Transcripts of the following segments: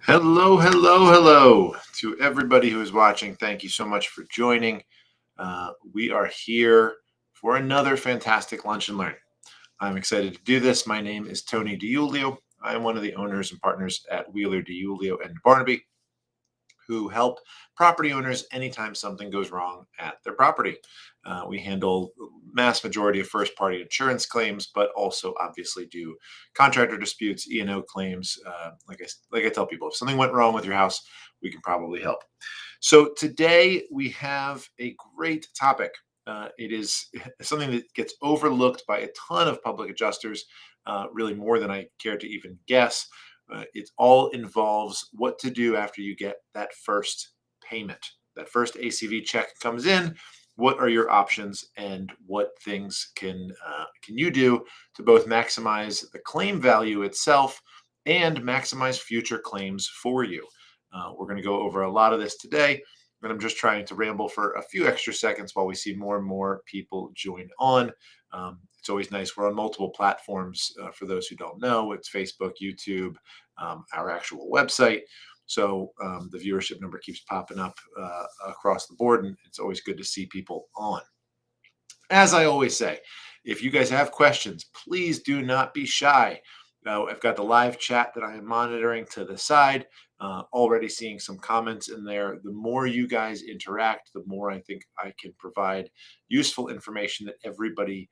Hello, hello, hello to everybody who is watching. Thank you so much for joining. We are here for another fantastic lunch and learn. I'm excited to do this. My name is Tony DiUlio. I am one of the owners and partners at Wheeler DiUlio and Barnaby, who help property owners anytime something goes wrong at their property. We handle mass majority of first party insurance claims, but also obviously do contractor disputes, E&O claims. Like I tell people, if something went wrong with your house, we can probably help. So today we have a great topic. It is something that gets overlooked by a ton of public adjusters, really more than I care to even guess. It all involves what to do after you get that first payment. That first ACV check comes in. What are your options, and what things can you do to both maximize the claim value itself and maximize future claims for you? We're going to go over a lot of this today, and I'm just trying to ramble for a few extra seconds while we see more and more people join on. It's always nice. We're on multiple platforms. For those who don't know, it's Facebook, YouTube, our actual website. So the viewership number keeps popping up across the board, and it's always good to see people on. As I always say, if you guys have questions, please do not be shy. I've got the live chat that I am monitoring to the side. Already seeing some comments in there. The more you guys interact, the more I think I can provide useful information that everybody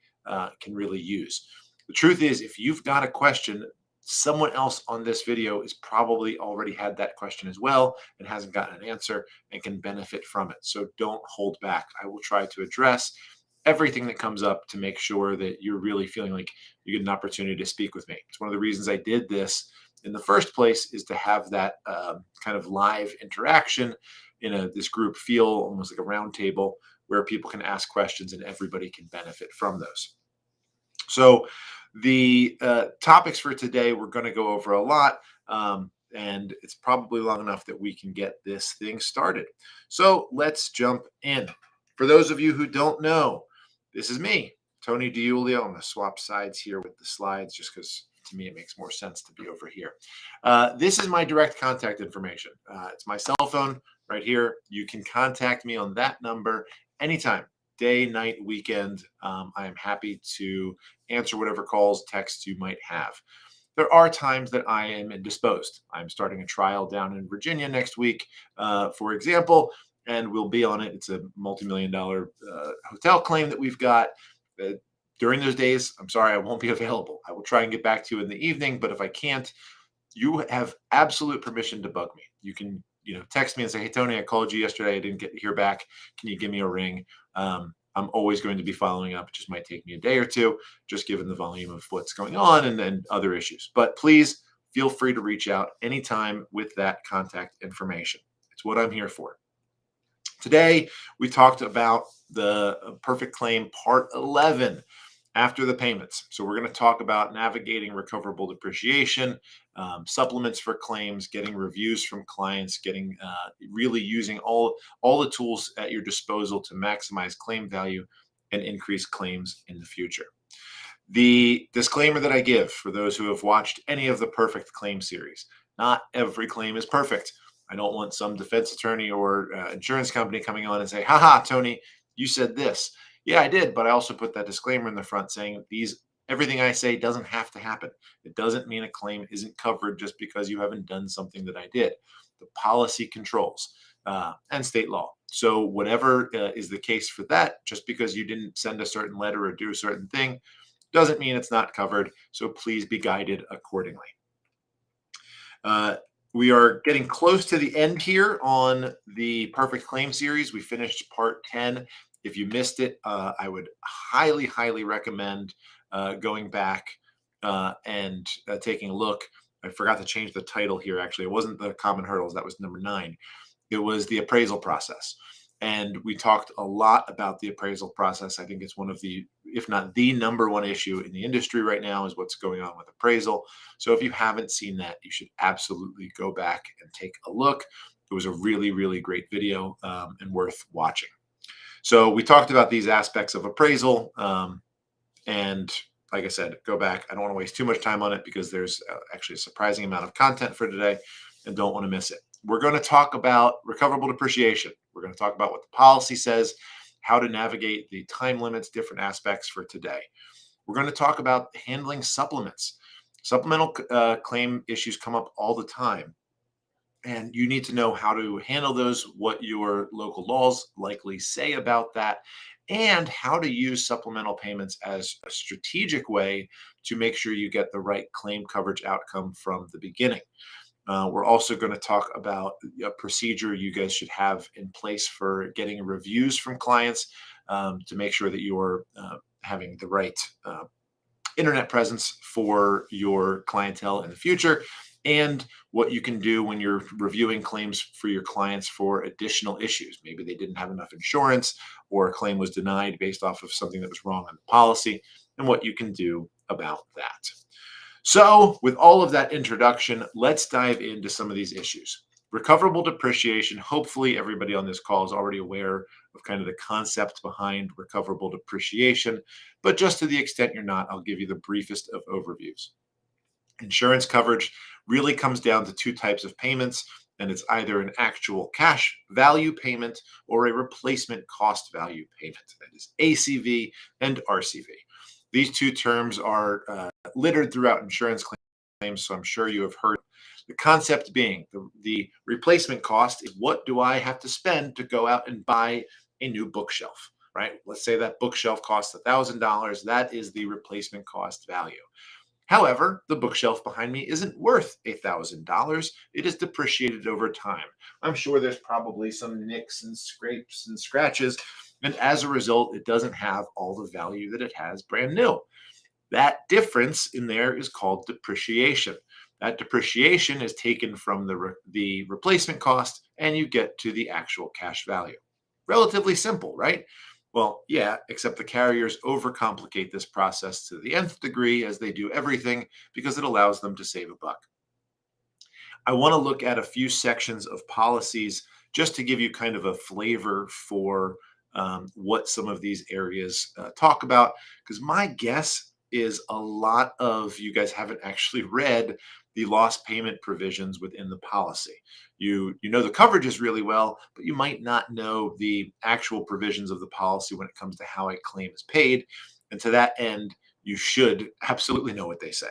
can really use. The truth is, if you've got a question, someone else on this video is probably already had that question as well and hasn't gotten an answer and can benefit from it. So don't hold back. I will try to address everything that comes up to make sure that you're really feeling like you get an opportunity to speak with me. It's one of the reasons I did this in the first place, is to have that kind of live interaction in this group feel, almost like a round table where people can ask questions and everybody can benefit from those. So the topics for today, we're going to go over a lot. And it's probably long enough that we can get this thing started. So let's jump in. For those of you who don't know, this is me, Tony DiUlio. I'm going to swap sides here with the slides just because to me it makes more sense to be over here. This is my direct contact information. It's my cell phone right here. You can contact me on that number anytime, day, night, weekend. I am happy to answer whatever calls, texts you might have. There are times that I am indisposed. I'm starting a trial down in Virginia next week, for example, and we'll be on it. It's a multi-million-dollar hotel claim that we've got. During those days, I'm sorry, I won't be available. I will try and get back to you in the evening, but if I can't, you have absolute permission to bug me. You can, text me and say, "Hey, Tony, I called you yesterday. I didn't get to hear back. Can you give me a ring?" I'm always going to be following up. It just might take me a day or two, just given the volume of what's going on and other issues. But please feel free to reach out anytime with that contact information. It's what I'm here for. Today, we talked about the perfect claim part 11, after the payments. So we're going to talk about navigating recoverable depreciation, supplements for claims, getting reviews from clients, getting really using all the tools at your disposal to maximize claim value and increase claims in the future. The disclaimer that I give for those who have watched any of the Perfect Claim series: not every claim is perfect. I don't want some defense attorney or insurance company coming on and say, "Haha, Tony, you said this." Yeah, I did, but I also put that disclaimer in the front saying everything I say doesn't have to happen. It doesn't mean a claim isn't covered just because you haven't done something that I did. The policy controls and state law. So whatever is the case for that, just because you didn't send a certain letter or do a certain thing, doesn't mean it's not covered. So please be guided accordingly. We are getting close to the end here on the Perfect Claim series. We finished part 10. If you missed it, I would highly, highly recommend going back and taking a look. I forgot to change the title here, actually. It wasn't the common hurdles. That was number 9. It was the appraisal process. And we talked a lot about the appraisal process. I think it's one of the, if not the number one issue in the industry right now, is what's going on with appraisal. So if you haven't seen that, you should absolutely go back and take a look. It was a really, really great video and worth watching. So we talked about these aspects of appraisal. And like I said, go back. I don't want to waste too much time on it because there's actually a surprising amount of content for today. and don't want to miss it. We're going to talk about recoverable depreciation. We're going to talk about what the policy says, how to navigate the time limits, different aspects for today. We're going to talk about handling supplements. Supplemental claim issues come up all the time, and you need to know how to handle those, what your local laws likely say about that, and how to use supplemental payments as a strategic way to make sure you get the right claim coverage outcome from the beginning. We're also going to talk about a procedure you guys should have in place for getting reviews from clients, to make sure that you're having the right internet presence for your clientele in the future, and what you can do when you're reviewing claims for your clients for additional issues. Maybe they didn't have enough insurance, or a claim was denied based off of something that was wrong on the policy, and what you can do about that. So, with all of that introduction, let's dive into some of these issues. Recoverable depreciation. Hopefully, everybody on this call is already aware of kind of the concept behind recoverable depreciation, but just to the extent you're not, I'll give you the briefest of overviews. Insurance coverage really comes down to two types of payments, and it's either an actual cash value payment or a replacement cost value payment. That is ACV and RCV. These two terms are littered throughout insurance claims, so I'm sure you have heard. The concept being the replacement cost is, what do I have to spend to go out and buy a new bookshelf, right? Let's say that bookshelf costs $1,000. That is the replacement cost value. However, the bookshelf behind me isn't worth $1,000. It is depreciated over time. I'm sure there's probably some nicks and scrapes and scratches, and as a result, it doesn't have all the value that it has brand new. That difference in there is called depreciation. That depreciation is taken from the replacement cost, and you get to the actual cash value. Relatively simple, right? Well, yeah, except the carriers overcomplicate this process to the nth degree, as they do everything, because it allows them to save a buck. I want to look at a few sections of policies just to give you kind of a flavor for what some of these areas talk about, because my guess is a lot of you guys haven't actually read the loss payment provisions within the policy. You know the coverages really well, but you might not know the actual provisions of the policy when it comes to how a claim is paid. And to that end, you should absolutely know what they say.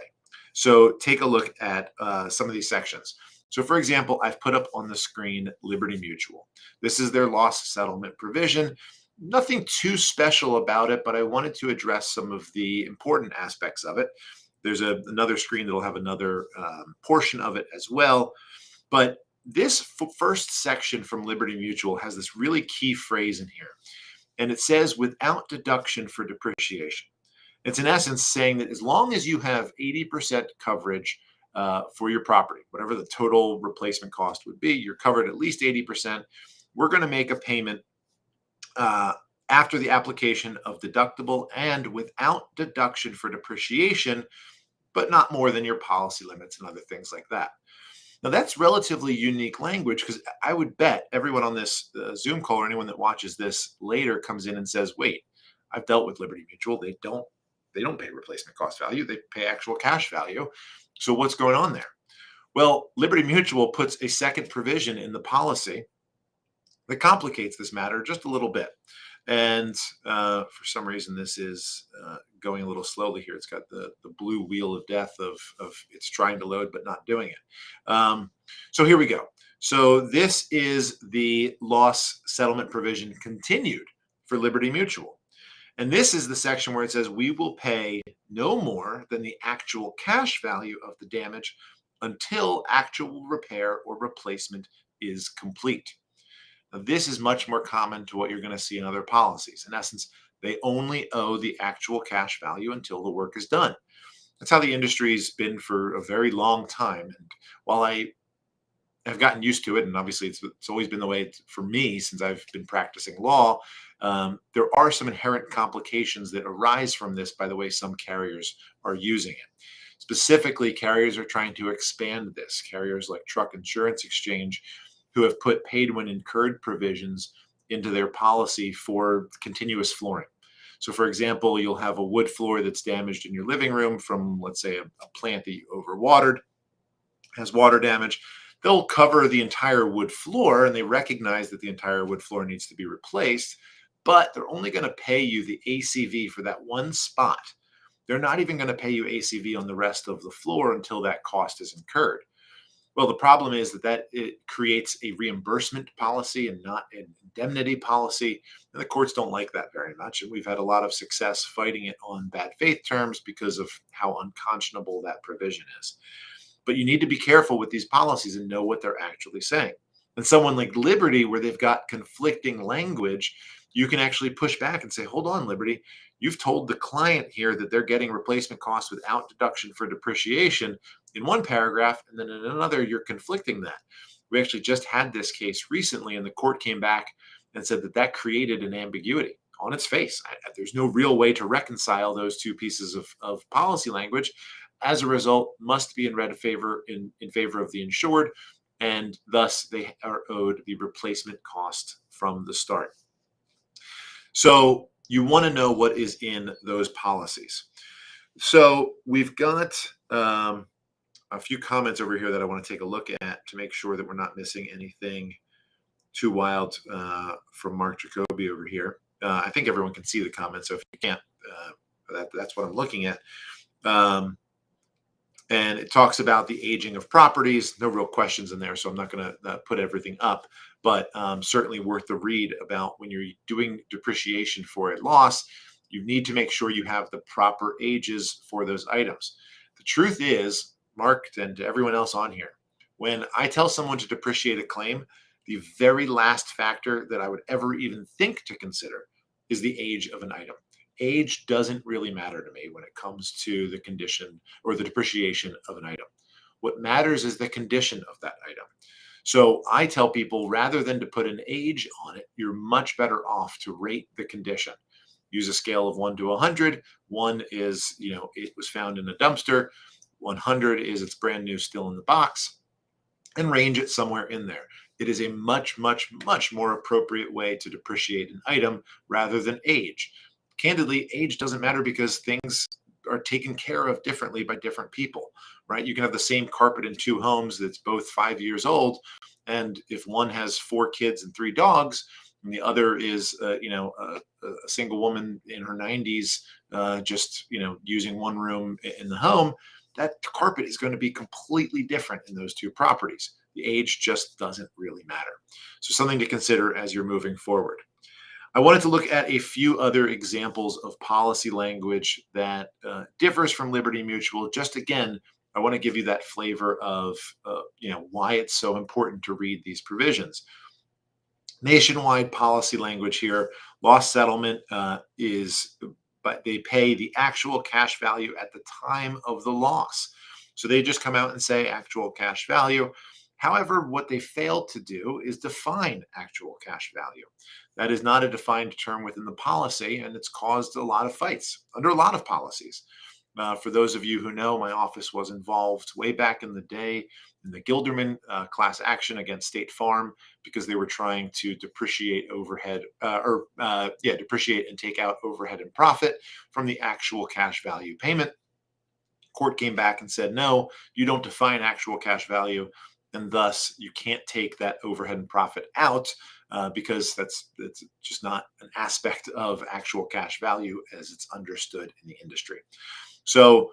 So take a look at some of these sections. So for example, I've put up on the screen Liberty Mutual. This is their loss settlement provision. Nothing too special about it, but I wanted to address some of the important aspects of it. There's another screen that'll have another portion of it as well. But this first section from Liberty Mutual has this really key phrase in here. And it says, without deduction for depreciation. It's in essence saying that as long as you have 80% coverage for your property, whatever the total replacement cost would be, you're covered at least 80%. We're going to make a payment after the application of deductible and without deduction for depreciation, but not more than your policy limits and other things like that. Now, that's relatively unique language, because I would bet everyone on this Zoom call, or anyone that watches this later, comes in and says, wait, I've dealt with Liberty Mutual. They don't pay replacement cost value. They pay actual cash value. So what's going on there? Well, Liberty Mutual puts a second provision in the policy that complicates this matter just a little bit. And for some reason, this is going a little slowly here. It's got the blue wheel of death of it's trying to load but not doing it. So here we go. So this is the loss settlement provision continued for Liberty Mutual. And this is the section where it says we will pay no more than the actual cash value of the damage until actual repair or replacement is complete. Now, this is much more common to what you're going to see in other policies. In essence, they only owe the actual cash value until the work is done. That's how the industry's been for a very long time. And while I have gotten used to it, and obviously it's always been the way for me since I've been practicing law, there are some inherent complications that arise from this by the way some carriers are using it. Specifically, carriers are trying to expand this. Carriers like Truck Insurance Exchange, who have put paid when incurred provisions into their policy for continuous flooring. So for example, you'll have a wood floor that's damaged in your living room from, let's say, a plant that you overwatered, has water damage. they'll cover the entire wood floor and they recognize that the entire wood floor needs to be replaced, but they're only going to pay you the ACV for that one spot. They're not even going to pay you ACV on the rest of the floor until that cost is incurred. Well, the problem is that it creates a reimbursement policy and not an indemnity policy. And the courts don't like that very much. And we've had a lot of success fighting it on bad faith terms because of how unconscionable that provision is. But you need to be careful with these policies and know what they're actually saying. And someone like Liberty, where they've got conflicting language, you can actually push back and say, hold on, Liberty, you've told the client here that they're getting replacement costs without deduction for depreciation in one paragraph, and then in another, you're conflicting that. We actually just had this case recently, and the court came back and said that that created an ambiguity on its face. There's no real way to reconcile those two pieces of policy language. As a result, must be in favor of the insured, and thus they are owed the replacement cost from the start. So you want to know what is in those policies. So we've got a few comments over here that I want to take a look at to make sure that we're not missing anything too wild from Mark Jacoby over here. I think everyone can see the comments, so if you can't, that's what I'm looking at. And it talks about the aging of properties. No real questions in there, so I'm not going to put everything up, but certainly worth the read about when you're doing depreciation for a loss, you need to make sure you have the proper ages for those items. The truth is, Mark, and to everyone else on here, when I tell someone to depreciate a claim, the very last factor that I would ever even think to consider is the age of an item. Age doesn't really matter to me when it comes to the condition or the depreciation of an item. What matters is the condition of that item. So I tell people, rather than to put an age on it, you're much better off to rate the condition. Use a scale of 1 to 100. 1 is, it was found in a dumpster. 100 is it's brand new, still in the box, and range it somewhere in there. It is a much, much, much more appropriate way to depreciate an item rather than age. Candidly, age doesn't matter because things are taken care of differently by different people, right? You can have the same carpet in two homes that's both 5 years old, and if one has 4 kids and 3 dogs, and the other is, a single woman in her 90s, just using one room in the home, that carpet is going to be completely different in those two properties. The age just doesn't really matter. So something to consider as you're moving forward. I wanted to look at a few other examples of policy language that differs from Liberty Mutual. Just again, I want to give you that flavor of why it's so important to read these provisions. Nationwide policy language here. Loss settlement but they pay the actual cash value at the time of the loss. So they just come out and say actual cash value. However, what they fail to do is define actual cash value. That is not a defined term within the policy, and it's caused a lot of fights under a lot of policies. For those of you who know, my office was involved way back in the day in the Gilderman class action against State Farm because they were trying to depreciate overhead depreciate and take out overhead and profit from the actual cash value payment. Court came back and said, no, you don't define actual cash value, and thus you can't take that overhead and profit out because that's just not an aspect of actual cash value as it's understood in the industry. So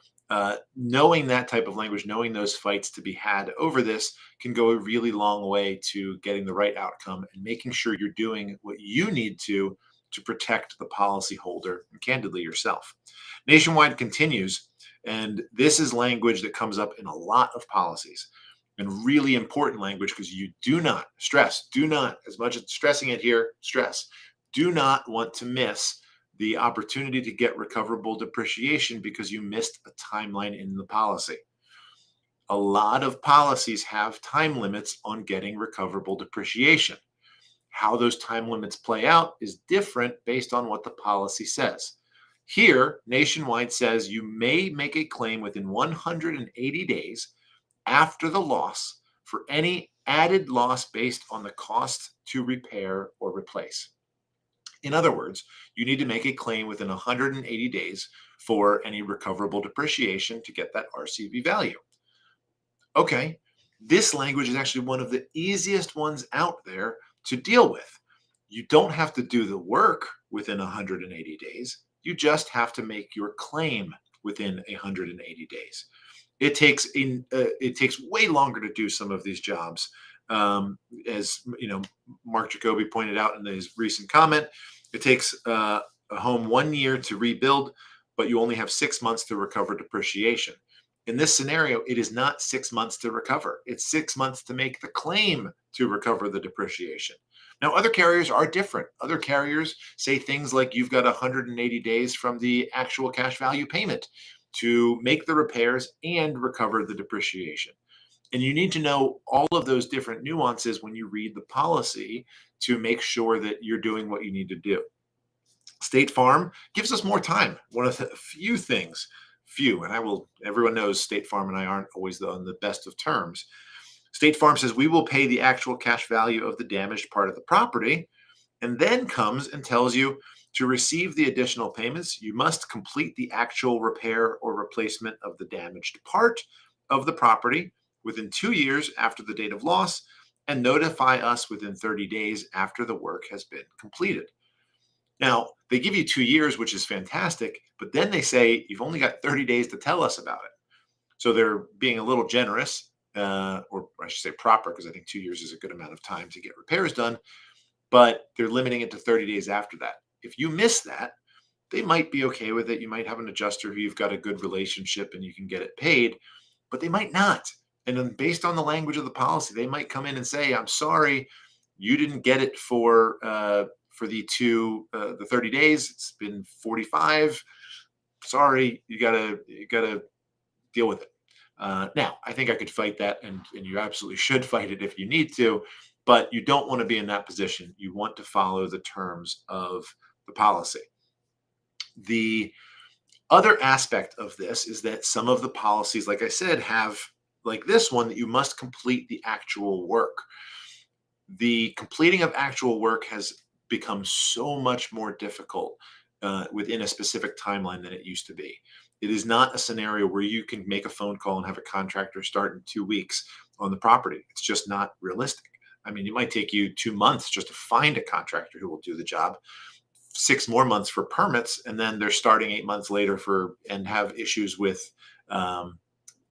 knowing that type of language, knowing those fights to be had over this can go a really long way to getting the right outcome and making sure you're doing what you need to protect the policyholder and candidly yourself. Nationwide continues, and this is language that comes up in a lot of policies and really important language because you do not, as much as stressing it here, do not want to miss the opportunity to get recoverable depreciation because you missed a timeline in the policy. A lot of policies have time limits on getting recoverable depreciation. How those time limits play out is different based on what the policy says. Here, Nationwide says you may make a claim within 180 days after the loss for any added loss based on the cost to repair or replace. In other words, you need to make a claim within 180 days for any recoverable depreciation to get that RCV value. Okay, This language is actually one of the easiest ones out there to deal with. You don't have to do the work within 180 days. You just have to make your claim within 180 days. It takes way longer to do some of these jobs. As you know, Mark Jacoby pointed out in his recent comment, it takes a home 1 year to rebuild, but you only have 6 months to recover depreciation. In this scenario, it is not 6 months to recover. It's 6 months to make the claim to recover the depreciation. Now, other carriers are different. Other carriers say things like you've got 180 days from the actual cash value payment to make the repairs and recover the depreciation. And you need to know all of those different nuances when you read the policy to make sure that you're doing what you need to do. State Farm gives us more time. One of the few things, everyone knows State Farm and I aren't always on the best of terms. State Farm says we will pay the actual cash value of the damaged part of the property, and then comes and tells you to receive the additional payments, you must complete the actual repair or replacement of the damaged part of the property within 2 years after the date of loss and notify us within 30 days after the work has been completed. Now, they give you 2 years, which is fantastic, but then they say you've only got 30 days to tell us about it. So they're being a little generous, or I should say proper, because I think 2 years is a good amount of time to get repairs done, but they're limiting it to 30 days after that. If you miss that, they might be okay with it. You might have an adjuster who you've got a good relationship and you can get it paid, but they might not. And then based on the language of the policy, they might come in and say, I'm sorry, you didn't get it for the 30 days. It's been 45. Sorry, you gotta deal with it. Now, I think I could fight that, and you absolutely should fight it if you need to, but you don't want to be in that position. You want to follow the terms of the policy. The other aspect of this is that some of the policies, like I said, have, like this one, that you must complete the actual work. The completing of actual work has become so much more difficult within a specific timeline than it used to be. It is not a scenario where you can make a phone call and have a contractor start in 2 weeks on the property. It's just not realistic. I mean, it might take you 2 months just to find a contractor who will do the job, 6 more months for permits, and then they're starting 8 months later and have issues with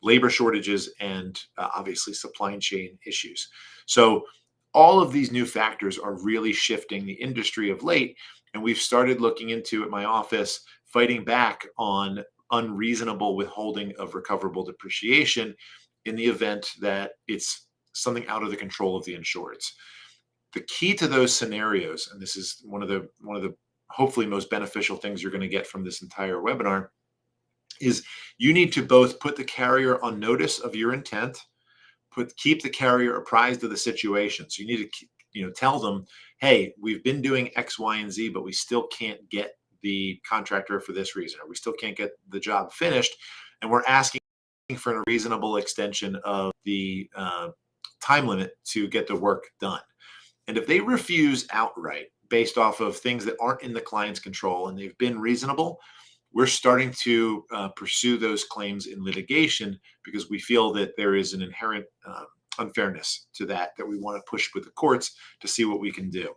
labor shortages and obviously supply chain issues. So all of these new factors are really shifting the industry of late. And we've started looking into, at my office, fighting back on unreasonable withholding of recoverable depreciation in the event that it's something out of the control of the insureds. The key to those scenarios, and this is one of the hopefully most beneficial things you're going to get from this entire webinar, is you need to both put the carrier on notice of your intent, keep the carrier apprised of the situation. So you need to tell them, hey, we've been doing X, Y, and Z, but we still can't get the contractor for this reason, or we still can't get the job finished, and we're asking for a reasonable extension of the time limit to get the work done. And if they refuse outright based off of things that aren't in the client's control and they've been reasonable, we're starting to pursue those claims in litigation because we feel that there is an inherent unfairness to that we want to push with the courts to see what we can do.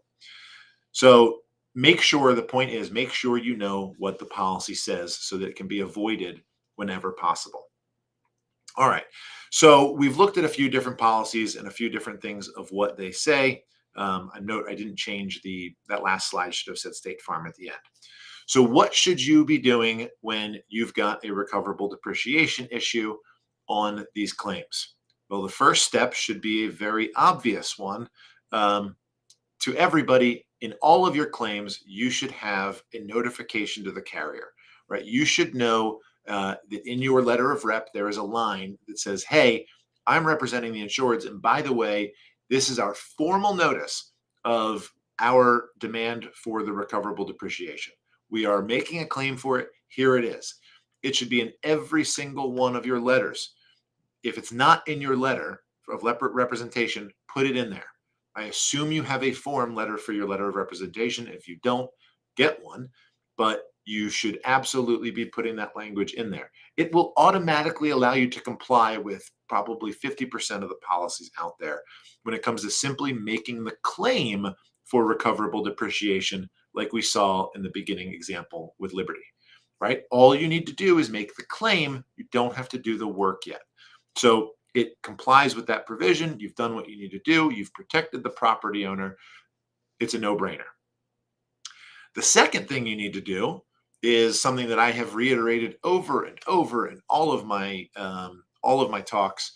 So make sure you know what the policy says so that it can be avoided whenever possible. All right. So we've looked at a few different policies and a few different things of what they say. I note I didn't change that last slide, should have said State Farm at the end. So what should you be doing when you've got a recoverable depreciation issue on these claims? Well, the first step should be a very obvious one. To everybody, in all of your claims, you should have a notification to the carrier, right? You should know that in your letter of rep, there is a line that says, hey, I'm representing the insureds. And by the way, this is our formal notice of our demand for the recoverable depreciation. We are making a claim for it. Here it is. It should be in every single one of your letters. If it's not in your letter of representation, put it in there. I assume you have a form letter for your letter of representation. If you don't, get one. But you should absolutely be putting that language in there. It will automatically allow you to comply with probably 50% of the policies out there when it comes to simply making the claim for recoverable depreciation, like we saw in the beginning example with Liberty, right? All you need to do is make the claim. You don't have to do the work yet. So it complies with that provision. You've done what you need to do. You've protected the property owner. It's a no-brainer. The second thing you need to do is something that I have reiterated over and over in all of my talks,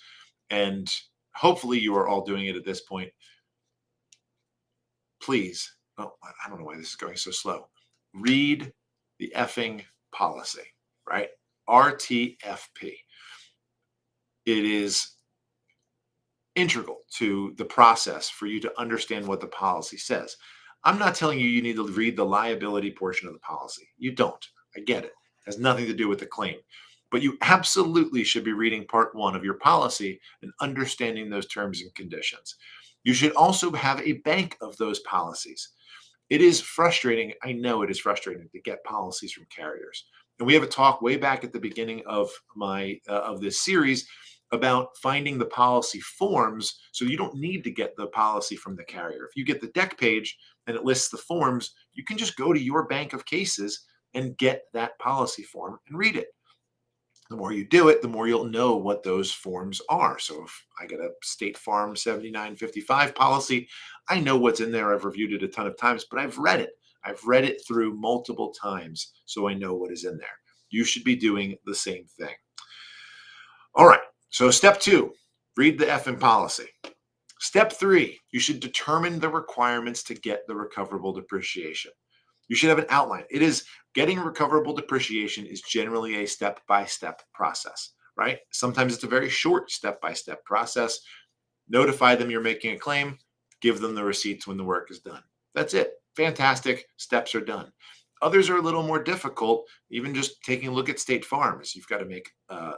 and hopefully you are all doing it at this point. Please, oh, I don't know why this is going so slow. Read the effing policy, right? RTFP. It is integral to the process for you to understand what the policy says. I'm not telling you you need to read the liability portion of the policy. You don't. I get it. It has nothing to do with the claim. But you absolutely should be reading part 1 of your policy and understanding those terms and conditions. You should also have a bank of those policies. It is frustrating. I know it is frustrating to get policies from carriers. And we have a talk way back at the beginning of of this series about finding the policy forms, so you don't need to get the policy from the carrier. If you get the deck page and it lists the forms, you can just go to your bank of cases and get that policy form and read it. The more you do it, the more you'll know what those forms are. So if I get a State Farm 7955 policy, I know what's in there. I've reviewed it a ton of times, but I've read it. I've read it through multiple times, so I know what is in there. You should be doing the same thing. All right. So step 2, read the effing policy. Step 3, you should determine the requirements to get the recoverable depreciation. You should have an outline. It is getting recoverable depreciation is generally a step-by-step process, right? Sometimes it's a very short step-by-step process. Notify them you're making a claim, give them the receipts when the work is done. That's it. Fantastic. Steps are done. Others are a little more difficult, even just taking a look at State Farms. You've got to make a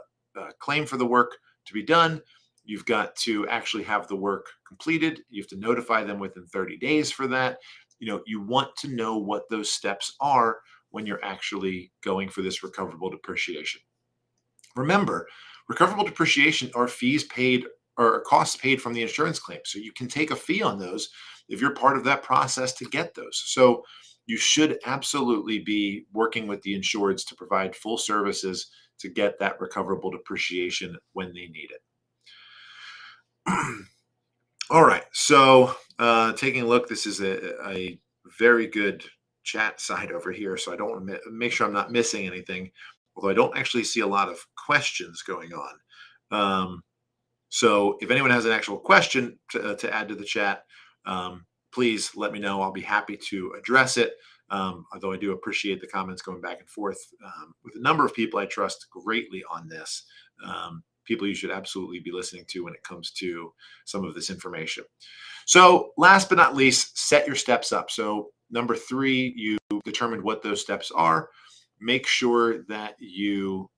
claim for the work to be done. You've got to actually have the work completed. You have to notify them within 30 days for that. You want to know what those steps are when you're actually going for this recoverable depreciation. Remember, recoverable depreciation are fees paid or costs paid from the insurance claim. So you can take a fee on those if you're part of that process to get those. So you should absolutely be working with the insureds to provide full services to get that recoverable depreciation when they need it. All right, so taking a look, this is a very good chat side over here, so I don't want to make sure I'm not missing anything, although I don't actually see a lot of questions going on. So if anyone has an actual question to add to the chat, please let me know. I'll be happy to address it, although I do appreciate the comments going back and forth with a number of people I trust greatly on this. People you should absolutely be listening to when it comes to some of this information. So last but not least, set your steps up. So number 3, you determined what those steps are. Make sure that you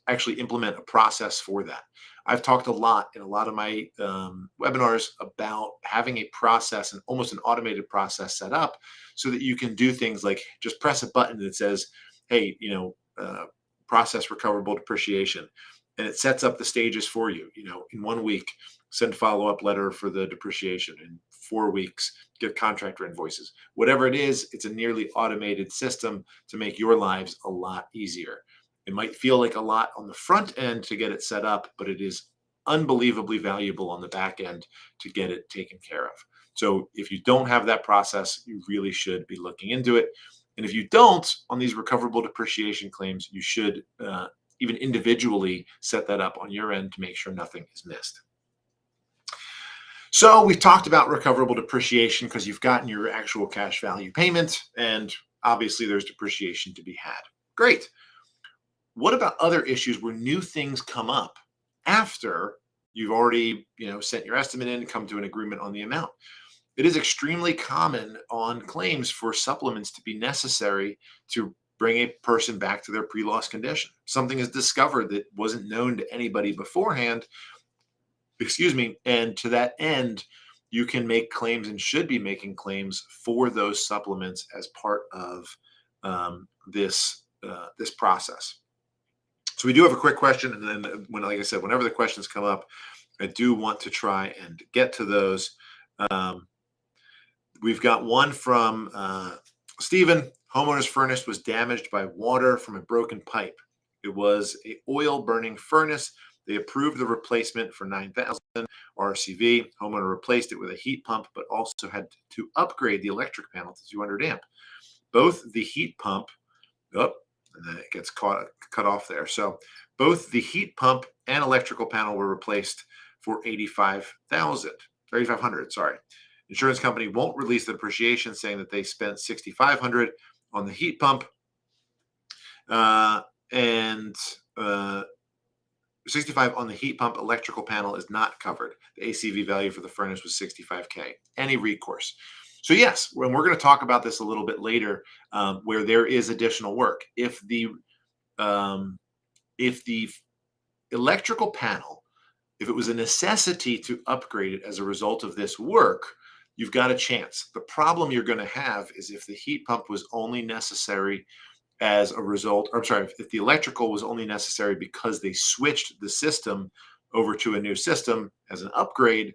actually implement a process for that. I've talked a lot in a lot of my webinars about having a process and almost an automated process set up so that you can do things like just press a button that says, hey, process recoverable depreciation. And it sets up the stages for you. In 1 week, send follow-up letter for the depreciation. In 4 weeks, get contractor invoices. Whatever it is, it's a nearly automated system to make your lives a lot easier. It might feel like a lot on the front end to get it set up, but it is unbelievably valuable on the back end to get it taken care of. So if you don't have that process, you really should be looking into it. And if you don't, on these recoverable depreciation claims, you should even individually set that up on your end to make sure nothing is missed. So we've talked about recoverable depreciation because you've gotten your actual cash value payment, and obviously there's depreciation to be had. Great. What about other issues where new things come up after you've already, sent your estimate in and come to an agreement on the amount? It is extremely common on claims for supplements to be necessary to bring a person back to their pre-loss condition. Something is discovered that wasn't known to anybody beforehand, and to that end, you can make claims and should be making claims for those supplements as part of this process. So we do have a quick question, and then like I said, whenever the questions come up, I do want to try and get to those. Um, we've got one from Stephen. Homeowner's furnace was damaged by water from a broken pipe. It was a oil burning furnace. They approved the replacement for 9,000 RCV. Homeowner replaced it with a heat pump, but also had to upgrade the electric panel to 200 amp. Both the heat pump, and then it gets cut off there. So both the heat pump and electrical panel were replaced for 8,500. Sorry. Insurance company won't release the depreciation, saying that they spent 6,500 on the heat pump, and 65 on the heat pump. Electrical panel is not covered. The ACV value for the furnace was 65K. Any recourse? So yes, when we're going to talk about this a little bit later, where there is additional work. If the electrical panel, if it was a necessity to upgrade it as a result of this work, you've got a chance. The problem you're going to have is if the heat pump was only necessary as a result, or I'm sorry, if the electrical was only necessary because they switched the system over to a new system as an upgrade,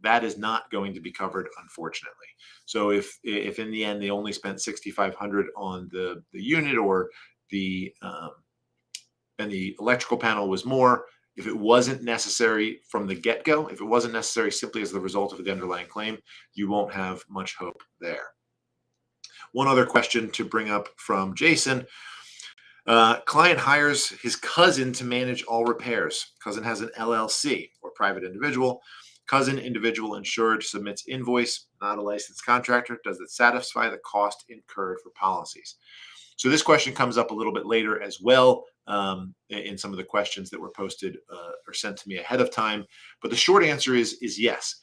that is not going to be covered, unfortunately. So if in the end they only spent 6,500 on the unit, or the and the electrical panel was more, if it wasn't necessary from the get-go, if it wasn't necessary simply as the result of the underlying claim, you won't have much hope there. One other question to bring up from Jason. Client hires his cousin to manage all repairs. Cousin has an LLC, or private individual. Cousin, individual insured, submits invoice, not a licensed contractor. Does it satisfy the cost incurred for policies? So this question comes up a little bit later as well, in some of the questions that were posted or sent to me ahead of time. But the short answer is yes.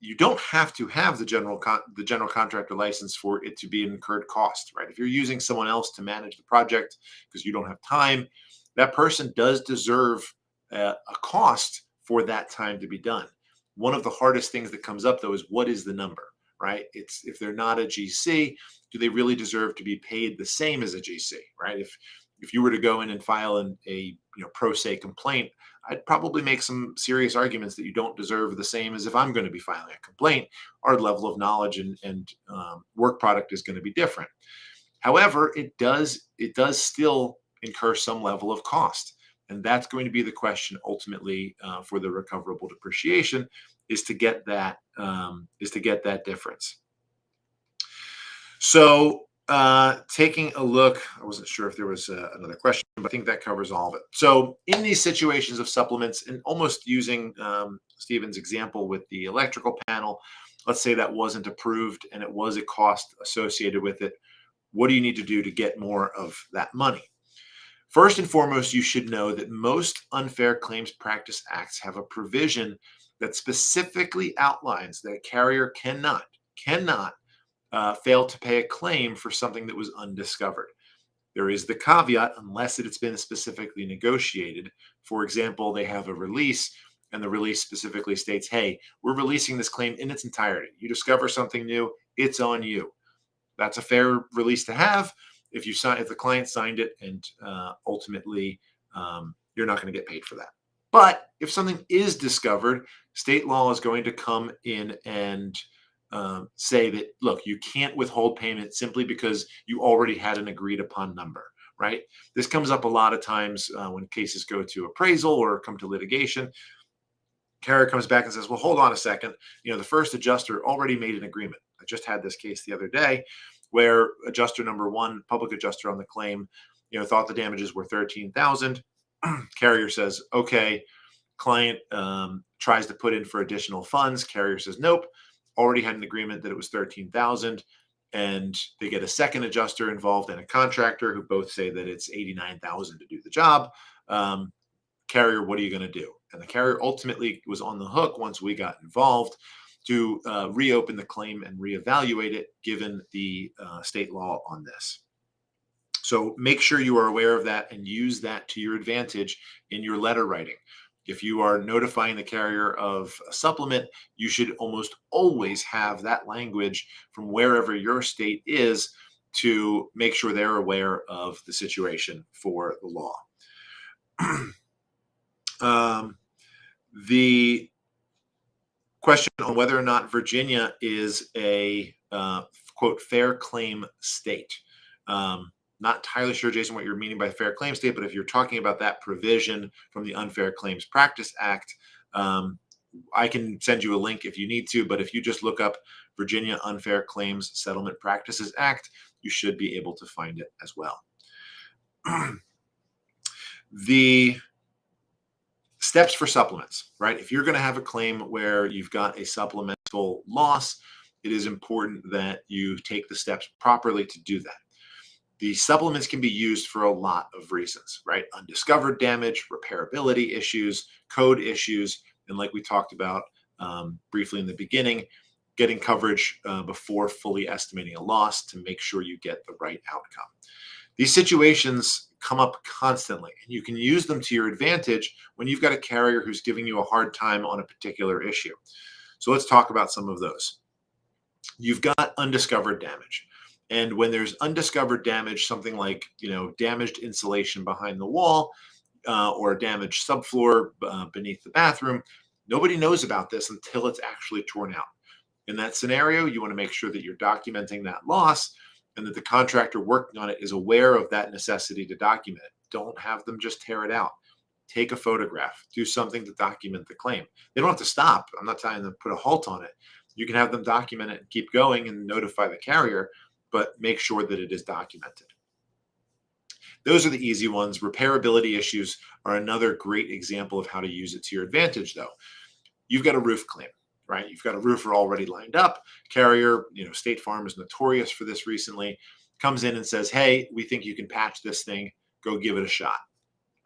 You don't have to have the general contractor license for it to be an incurred cost, right? If you're using someone else to manage the project because you don't have time, that person does deserve a cost for that time to be done. One of the hardest things that comes up, though, is what is the number, right? It's if they're not a GC, do they really deserve to be paid the same as a GC, right? If you were to go in and file a pro se complaint, I'd probably make some serious arguments that you don't deserve the same as if I'm going to be filing a complaint. Our level of knowledge and work product is going to be different. However, it does still incur some level of cost, and that's going to be the question ultimately for the recoverable depreciation, is to get that difference. So taking a look, I wasn't sure if there was another question, but I think that covers all of it. So in these situations of supplements, and almost using Stephen's example with the electrical panel, let's say that wasn't approved and it was a cost associated with it. What do you need to do to get more of that money? First and foremost, you should know that most unfair claims practice acts have a provision that specifically outlines that a carrier cannot fail to pay a claim for something that was undiscovered. There is the caveat, unless it's been specifically negotiated. For example, they have a release, and the release specifically states, hey, we're releasing this claim in its entirety. You discover something new, it's on you. That's a fair release to have if the client signed it, and ultimately you're not going to get paid for that. But if something is discovered, state law is going to come in and say that, look, you can't withhold payment simply because you already had an agreed upon number, right? This comes up a lot of times when cases go to appraisal or come to litigation. Carrier comes back and says, well, hold on a second. The first adjuster already made an agreement. I just had this case the other day where adjuster number one, public adjuster on the claim, thought the damages were $13,000. Carrier says, okay. Client tries to put in for additional funds. Carrier says, nope. Already had an agreement that it was $13,000, and they get a second adjuster involved and a contractor who both say that it's $89,000 to do the job. Carrier, what are you going to do? And the carrier ultimately was on the hook once we got involved to reopen the claim and reevaluate it, given the state law on this. So make sure you are aware of that and use that to your advantage in your letter writing. If you are notifying the carrier of a supplement, you should almost always have that language from wherever your state is to make sure they're aware of the situation for the law. The question on whether or not Virginia is a quote fair claim state. Not entirely sure, Jason, what you're meaning by fair claim state, but if you're talking about that provision from the Unfair Claims Practice Act, I can send you a link if you need to, but if you just look up Virginia Unfair Claims Settlement Practices Act, you should be able to find it as well. The steps for supplements, right? If you're going to have a claim where you've got a supplemental loss, it is important that you take the steps properly to do that. The supplements can be used for a lot of reasons, right? Undiscovered damage, repairability issues, code issues, and like we talked about briefly in the beginning, getting coverage before fully estimating a loss to make sure you get the right outcome. These situations come up constantly, and you can use them to your advantage when you've got a carrier who's giving you a hard time on a particular issue. So let's talk about some of those. You've got undiscovered damage. And when there's undiscovered damage, something like damaged insulation behind the wall or damaged subfloor beneath the bathroom, nobody knows about this until it's actually torn out. In that scenario, you want to make sure that you're documenting that loss and that the contractor working on it is aware of that necessity to document it. Don't have them just tear it out. Take a photograph. Do something to document the claim. They don't have to stop. I'm not trying to put a halt on it. You can have them document it and keep going and notify the carrier, but make sure that it is documented. Those are the easy ones. Repairability issues are another great example of how to use it to your advantage, though. You've got a roof claim, right? You've got a roofer already lined up. Carrier, State Farm is notorious for this recently, comes in and says, hey, we think you can patch this thing. Go give it a shot.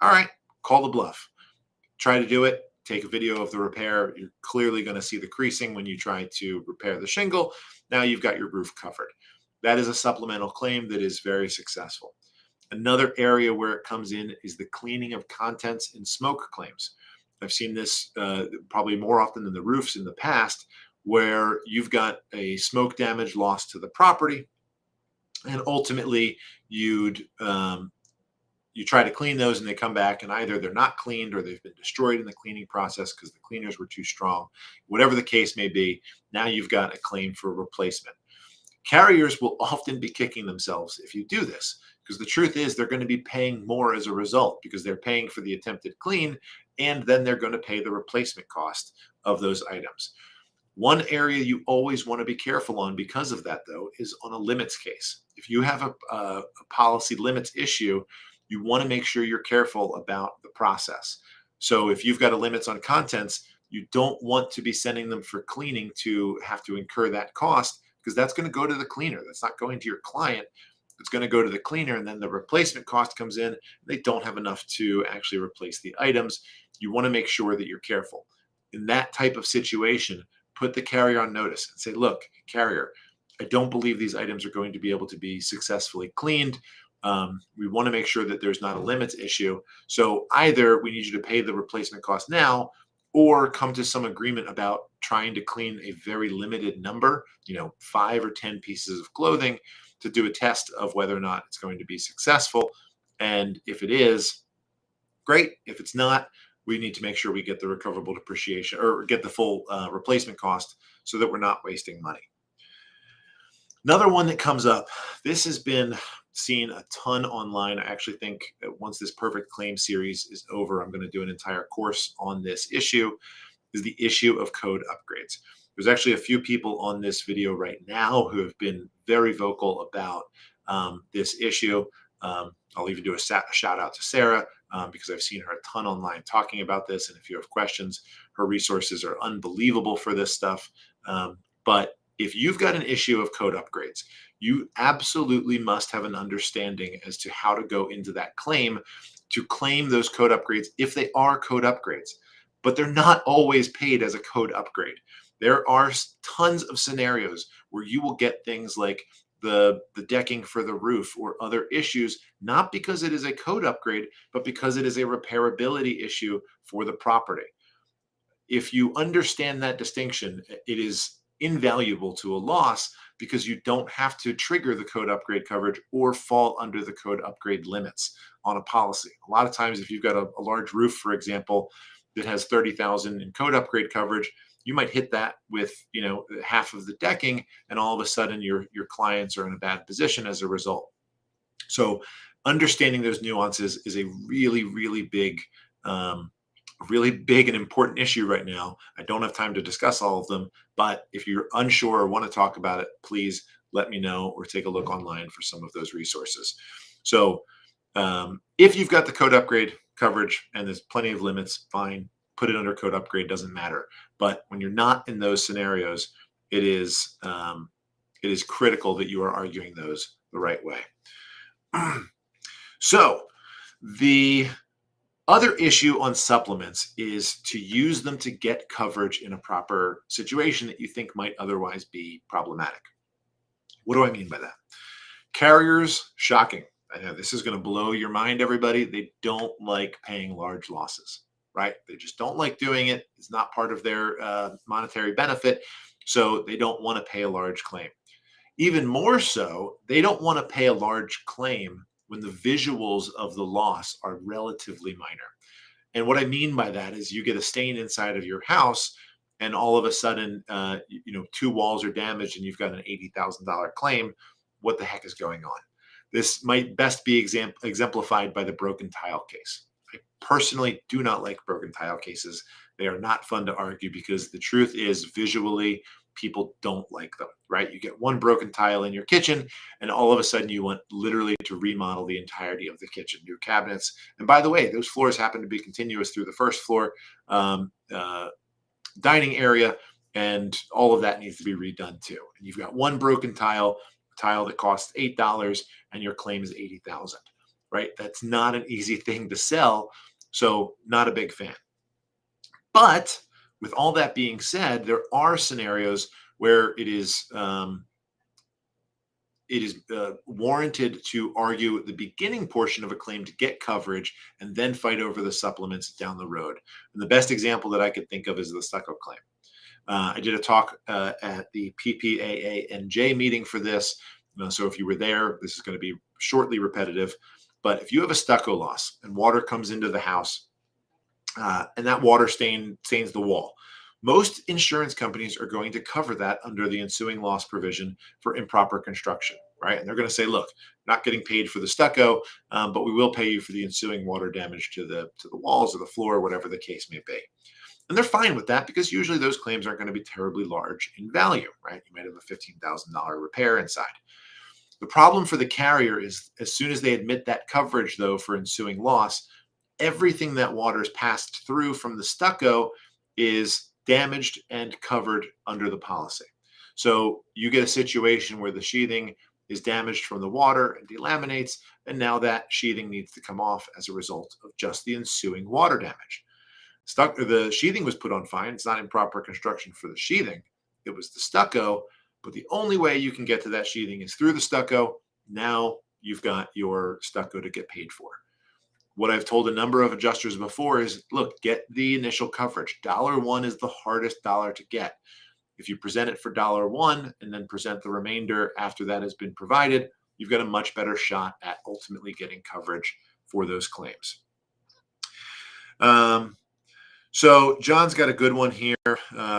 All right, call the bluff. Try to do it. Take a video of the repair. You're clearly going to see the creasing when you try to repair the shingle. Now you've got your roof covered. That is a supplemental claim that is very successful. Another area where it comes in is the cleaning of contents in smoke claims. I've seen this probably more often than the roofs in the past, where you've got a smoke damage loss to the property, and ultimately you try to clean those and they come back and either they're not cleaned or they've been destroyed in the cleaning process because the cleaners were too strong. Whatever the case may be, now you've got a claim for replacement. Carriers will often be kicking themselves if you do this, because the truth is they're going to be paying more as a result because they're paying for the attempted clean, and then they're going to pay the replacement cost of those items. One area you always want to be careful on because of that, though, is on a limits case. If you have a policy limits issue, you want to make sure you're careful about the process. So if you've got a limits on contents, you don't want to be sending them for cleaning to have to incur that cost, because that's going to go to the cleaner. That's not going to your client. It's going to go to the cleaner, and then the replacement cost comes in. They don't have enough to actually replace the items. You want to make sure that you're careful. In that type of situation, put the carrier on notice and say, look, carrier, I don't believe these items are going to be able to be successfully cleaned. We want to make sure that there's not a limits issue. So either we need you to pay the replacement cost now, or come to some agreement about trying to clean a very limited number, 5 or 10 pieces of clothing, to do a test of whether or not it's going to be successful. And if it is, great. If it's not, we need to make sure we get the recoverable depreciation or get the full replacement cost so that we're not wasting money. Another one that comes up, this has been seen a ton online. I actually think that once this perfect claim series is over, I'm going to do an entire course on this issue, is the issue of code upgrades. There's actually a few people on this video right now who have been very vocal about this issue. I'll even do a shout out to Sarah because I've seen her a ton online talking about this. And if you have questions, her resources are unbelievable for this stuff. But if you've got an issue of code upgrades, you absolutely must have an understanding as to how to go into that claim to claim those code upgrades if they are code upgrades. But they're not always paid as a code upgrade. There are tons of scenarios where you will get things like the decking for the roof or other issues, not because it is a code upgrade, but because it is a repairability issue for the property. If you understand that distinction, it is invaluable to a loss because you don't have to trigger the code upgrade coverage or fall under the code upgrade limits on a policy. A lot of times, if you've got a large roof, for example, that has 30,000 in code upgrade coverage, you might hit that with half of the decking, and all of a sudden your clients are in a bad position as a result. So understanding those nuances is a really, um, really big and important issue right now. I don't have time to discuss all of them, but if you're unsure or want to talk about it, please let me know or take a look online for some of those resources. So if you've got the code upgrade coverage and there's plenty of limits, fine, put it under code upgrade, doesn't matter. But when you're not in those scenarios, it is critical that you are arguing those the right way. So the other issue on supplements is to use them to get coverage in a proper situation that you think might otherwise be problematic. What do I mean by that? Carriers, shocking. I know this is going to blow your mind, everybody. They don't like paying large losses, right? They just don't like doing it. It's not part of their monetary benefit. So they don't want to pay a large claim. Even more so, they don't want to pay a large claim when the visuals of the loss are relatively minor. And what I mean by that is you get a stain inside of your house and all of a sudden, two walls are damaged and you've got an $80,000 claim. What the heck is going on? This might best be exemplified by the broken tile case. I personally do not like broken tile cases. They are not fun to argue because the truth is visually, people don't like them, right? You get one broken tile in your kitchen and all of a sudden you want literally to remodel the entirety of the kitchen, new cabinets. And by the way, those floors happen to be continuous through the first floor dining area, and all of that needs to be redone too. And you've got one broken tile that costs $8 and your claim is $80,000, right? That's not an easy thing to sell. So not a big fan. But with all that being said, there are scenarios where it is warranted to argue the beginning portion of a claim to get coverage and then fight over the supplements down the road. And the best example that I could think of is the stucco claim. I did a talk at the PPAANJ meeting for this. So if you were there, this is going to be shortly repetitive. But if you have a stucco loss and water comes into the house and that water stains the wall, most insurance companies are going to cover that under the ensuing loss provision for improper construction, right? And they're going to say, look, not getting paid for the stucco, but we will pay you for the ensuing water damage to the walls or the floor, whatever the case may be. And they're fine with that because usually those claims aren't going to be terribly large in value, right? You might have a $15,000 repair inside. The problem for the carrier is as soon as they admit that coverage, though, for ensuing loss, everything that water's passed through from the stucco is damaged and covered under the policy. So you get a situation where the sheathing is damaged from the water and delaminates, and now that sheathing needs to come off as a result of just the ensuing water damage. The sheathing was put on fine. It's not improper construction for the sheathing. It was the stucco, but the only way you can get to that sheathing is through the stucco. Now you've got your stucco to get paid for. What I've told a number of adjusters before is, look, get the initial coverage. $1 is the hardest dollar to get. If you present it for $1 and then present the remainder after that has been provided, you've got a much better shot at ultimately getting coverage for those claims. So John's got a good one here.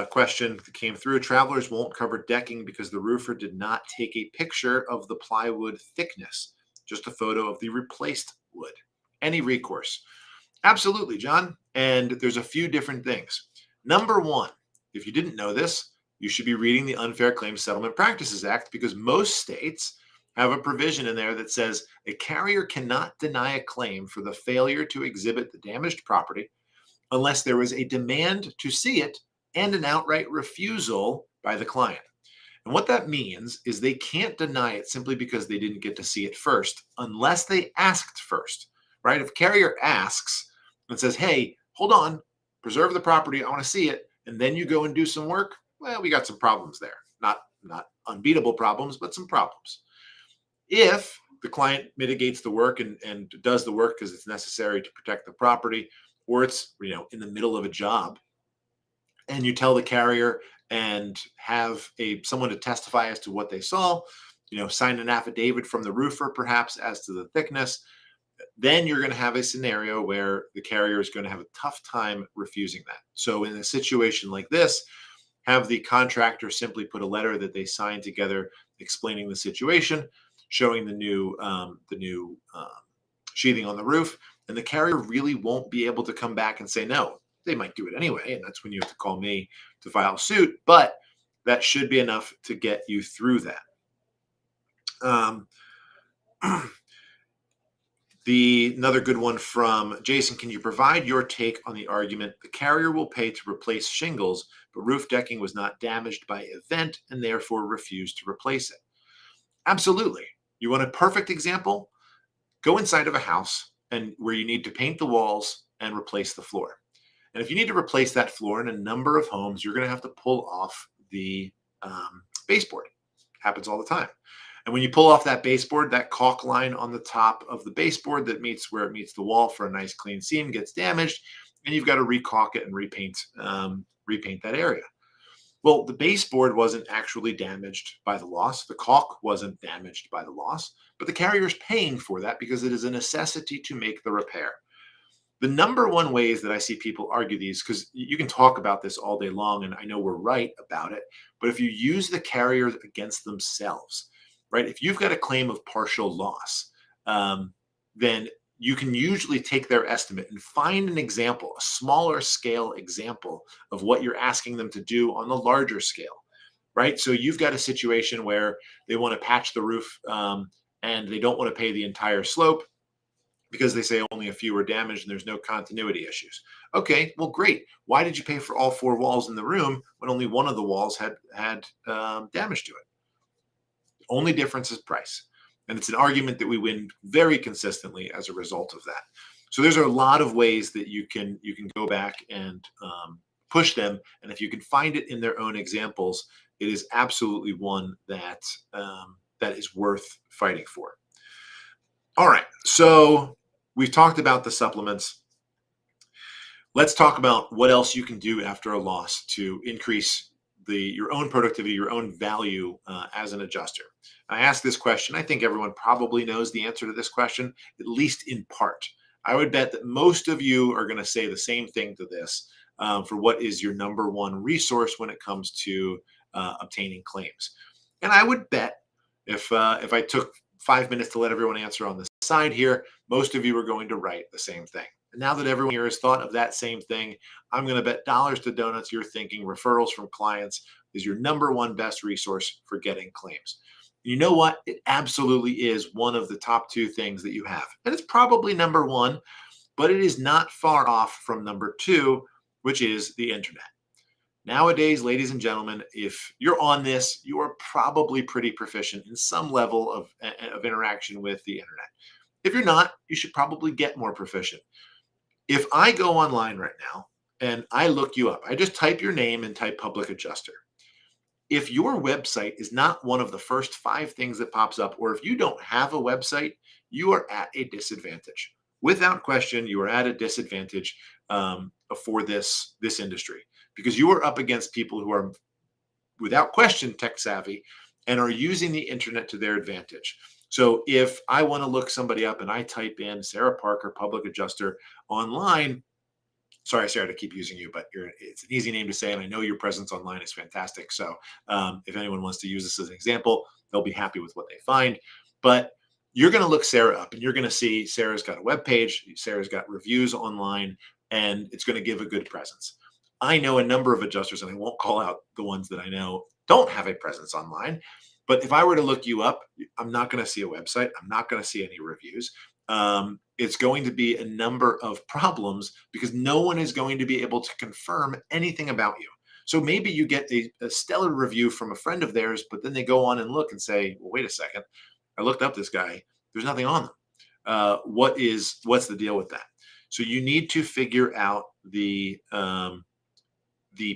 Question that came through. Travelers won't cover decking because the roofer did not take a picture of the plywood thickness, just a photo of the replaced wood. Any recourse? Absolutely, John. And there's a few different things. Number one, if you didn't know this, you should be reading the Unfair Claims Settlement Practices Act because most states have a provision in there that says a carrier cannot deny a claim for the failure to exhibit the damaged property unless there is a demand to see it and an outright refusal by the client. And what that means is they can't deny it simply because they didn't get to see it first unless they asked first, right? If a carrier asks and says, hey, hold on, preserve the property, I want to see it, and then you go and do some work, well, we got some problems there. Not unbeatable problems, but some problems. If the client mitigates the work and does the work because it's necessary to protect the property, or it's in the middle of a job, and you tell the carrier, and have someone to testify as to what they saw, sign an affidavit from the roofer perhaps as to the thickness, then you're going to have a scenario where the carrier is going to have a tough time refusing that. So in a situation like this, have the contractor simply put a letter that they signed together explaining the situation, showing the new sheathing on the roof, and the carrier really won't be able to come back and say no. They might do it anyway, and that's when you have to call me to file suit. But that should be enough to get you through that. Um, Another good one from Jason: can you provide your take on the argument the carrier will pay to replace shingles, but roof decking was not damaged by event and therefore refused to replace it? Absolutely. You want a perfect example? Go inside of a house and where you need to paint the walls and replace the floor. And if you need to replace that floor in a number of homes, you're going to have to pull off the baseboard. Happens all the time. And when you pull off that baseboard, that caulk line on the top of the baseboard that meets where it meets the wall for a nice clean seam gets damaged, and you've got to recaulk it and repaint that area. Well, the baseboard wasn't actually damaged by the loss. The caulk wasn't damaged by the loss, but the carrier is paying for that because it is a necessity to make the repair. The number one ways that I see people argue these, because you can talk about this all day long, and I know we're right about it, but if you use the carriers against themselves, right? If you've got a claim of partial loss, then you can usually take their estimate and find an example, a smaller scale example of what you're asking them to do on the larger scale, right? So you've got a situation where they want to patch the roof and they don't want to pay the entire slope because they say only a few were damaged and there's no continuity issues. Okay, well, great. Why did you pay for all four walls in the room when only one of the walls had damage to it? The only difference is price. And it's an argument that we win very consistently as a result of that. So there's a lot of ways that you can go back and push them. And if you can find it in their own examples, it is absolutely one that that is worth fighting for. All right, so we've talked about the supplements. Let's talk about what else you can do after a loss to increase your own productivity, your own value as an adjuster. I asked this question. I think everyone probably knows the answer to this question, at least in part. I would bet that most of you are going to say the same thing to this for what is your number one resource when it comes to obtaining claims. And I would bet if I took 5 minutes to let everyone answer on the side here, most of you are going to write the same thing. And now that everyone here has thought of that same thing, I'm going to bet dollars to donuts you're thinking referrals from clients is your number one best resource for getting claims. You know what? It absolutely is one of the top two things that you have. And it's probably number one, but it is not far off from number two, which is the internet. Nowadays, ladies and gentlemen, if you're on this, you are probably pretty proficient in some level of interaction with the internet. If you're not, you should probably get more proficient. If I go online right now and I look you up, I just type your name and type public adjuster. If your website is not one of the first 5 things that pops up, or if you don't have a website, you are at a disadvantage. Without question, you are at a disadvantage for this industry because you are up against people who are, without question, tech savvy and are using the internet to their advantage. So if I want to look somebody up and I type in Sarah Parker, public adjuster online, sorry, Sarah, to keep using you, but it's an easy name to say, and I know your presence online is fantastic. So if anyone wants to use this as an example, they'll be happy with what they find. But you're going to look Sarah up, and you're going to see Sarah's got a web page, Sarah's got reviews online, and it's going to give a good presence. I know a number of adjusters, and I won't call out the ones that I know don't have a presence online. But if I were to look you up, I'm not going to see a website. I'm not going to see any reviews. It's going to be a number of problems because no one is going to be able to confirm anything about you. So maybe you get a stellar review from a friend of theirs, but then they go on and look and say, well, wait a second. I looked up this guy. There's nothing on them. What's the deal with that? So you need to figure out the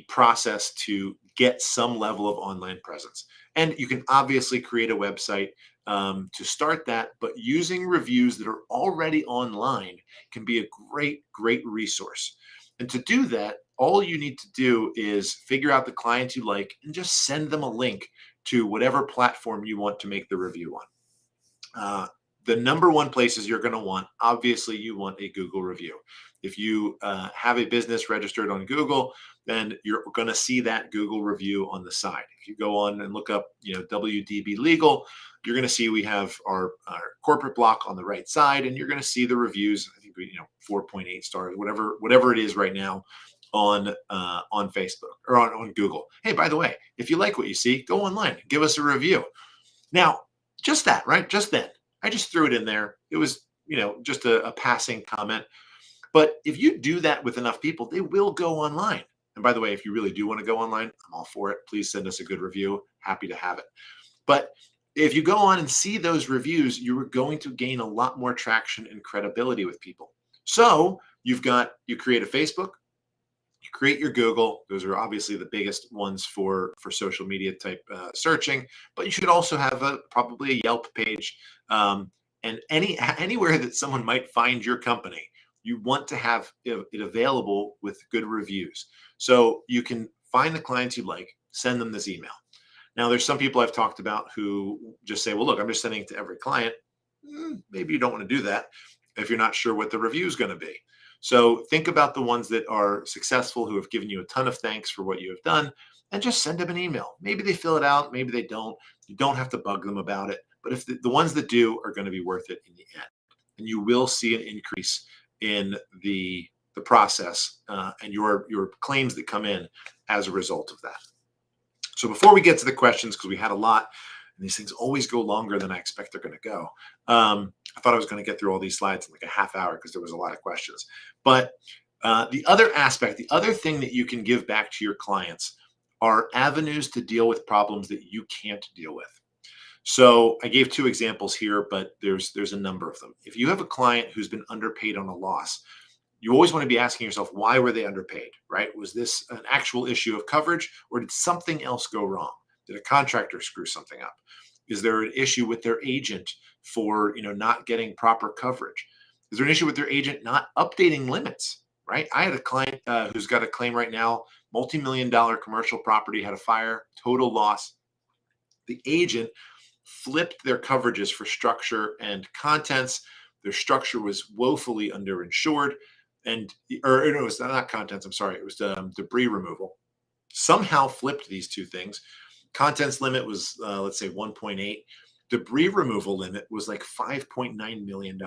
process to get some level of online presence. And you can obviously create a website to start that, but using reviews that are already online can be a great resource. And to do that, all you need to do is figure out the clients you like and just send them a link to whatever platform you want to make the review on. Uh, the number one places you're going to want, obviously, you want a Google review. If you have a business registered on Google, then you're going to see that Google review on the side. If you go on and look up, WDB Legal, you're going to see we have our corporate block on the right side, and you're going to see the reviews. I think 4.8 stars, whatever it is right now on Facebook or on Google. Hey, by the way, if you like what you see, go online, give us a review. Now, just that, right? Just then, I just threw it in there. It was, just a passing comment. But if you do that with enough people, they will go online. And by the way, if you really do want to go online, I'm all for it. Please send us a good review. Happy to have it. But if you go on and see those reviews, you're going to gain a lot more traction and credibility with people. So you create a Facebook, you create your Google. Those are obviously the biggest ones for social media type searching, but you should also have probably a Yelp page, and anywhere that someone might find your company. You want to have it available with good reviews, so you can find the clients you like, send them this email. Now, there's some people I've talked about who just say, well, look, I'm just sending it to every client. Maybe you don't want to do that if you're not sure what the review is going to be. So think about the ones that are successful, who have given you a ton of thanks for what you have done, and just send them an email. Maybe they fill it out, maybe they don't. You don't have to bug them about it. But if the ones that do are going to be worth it in the end, and you will see an increase in the process and your claims that come in as a result of that. So before we get to the questions, because we had a lot, and these things always go longer than I expect they're going to go. I thought I was going to get through all these slides in like a half hour because there was a lot of questions. But the other aspect, the other thing that you can give back to your clients are avenues to deal with problems that you can't deal with. So I gave two examples here, but there's a number of them. If you have a client who's been underpaid on a loss, you always want to be asking yourself, why were they underpaid, right? Was this an actual issue of coverage, or did something else go wrong? Did a contractor screw something up? Is there an issue with their agent for not getting proper coverage? Is there an issue with their agent not updating limits, right? I had a client who's got a claim right now, multi-million-dollar commercial property, had a fire, total loss. The agent flipped their coverages for structure and contents. Their structure was woefully underinsured, or no, it was not contents. I'm sorry, it was debris removal. Somehow flipped these two things. Contents limit was let's say 1.8. Debris removal limit was like $5.9 million.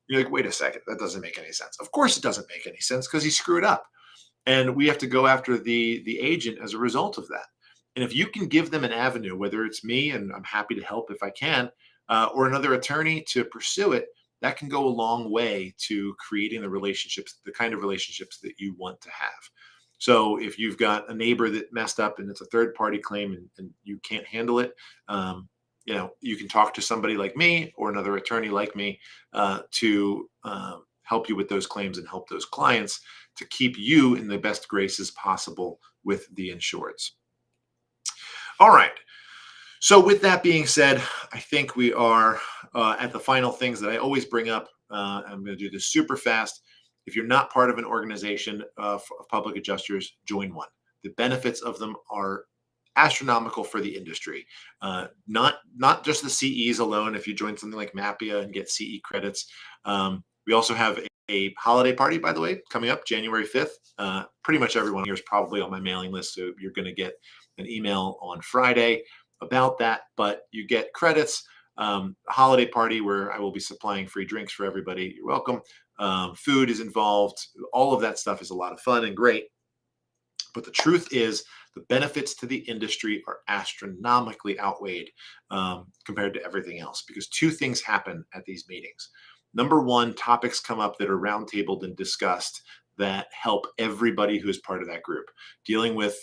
You're like, wait a second, that doesn't make any sense. Of course it doesn't make any sense, because he screwed up. And we have to go after the agent as a result of that. And if you can give them an avenue, whether it's me, and I'm happy to help if I can, or another attorney to pursue it, that can go a long way to creating the kind of relationships that you want to have. So if you've got a neighbor that messed up and it's a third party claim, and you can't handle it, you can talk to somebody like me or another attorney like me to help you with those claims and help those clients to keep you in the best graces possible with the insureds. All right. So with that being said, I think we are at the final things that I always bring up. I'm going to do this super fast. If you're not part of an organization of public adjusters, join one. The benefits of them are astronomical for the industry. Not just the CEs alone. If you join something like Mapia and get CE credits, we also have a holiday party, by the way, coming up January 5th. Pretty much everyone here is probably on my mailing list, so you're going to get an email on Friday about that. But you get credits. Holiday party where I will be supplying free drinks for everybody. You're welcome. Food is involved. All of that stuff is a lot of fun and great. But the truth is, the benefits to the industry are astronomically outweighed compared to everything else, because two things happen at these meetings. Number one, topics come up that are roundtabled and discussed that help everybody who is part of that group, dealing with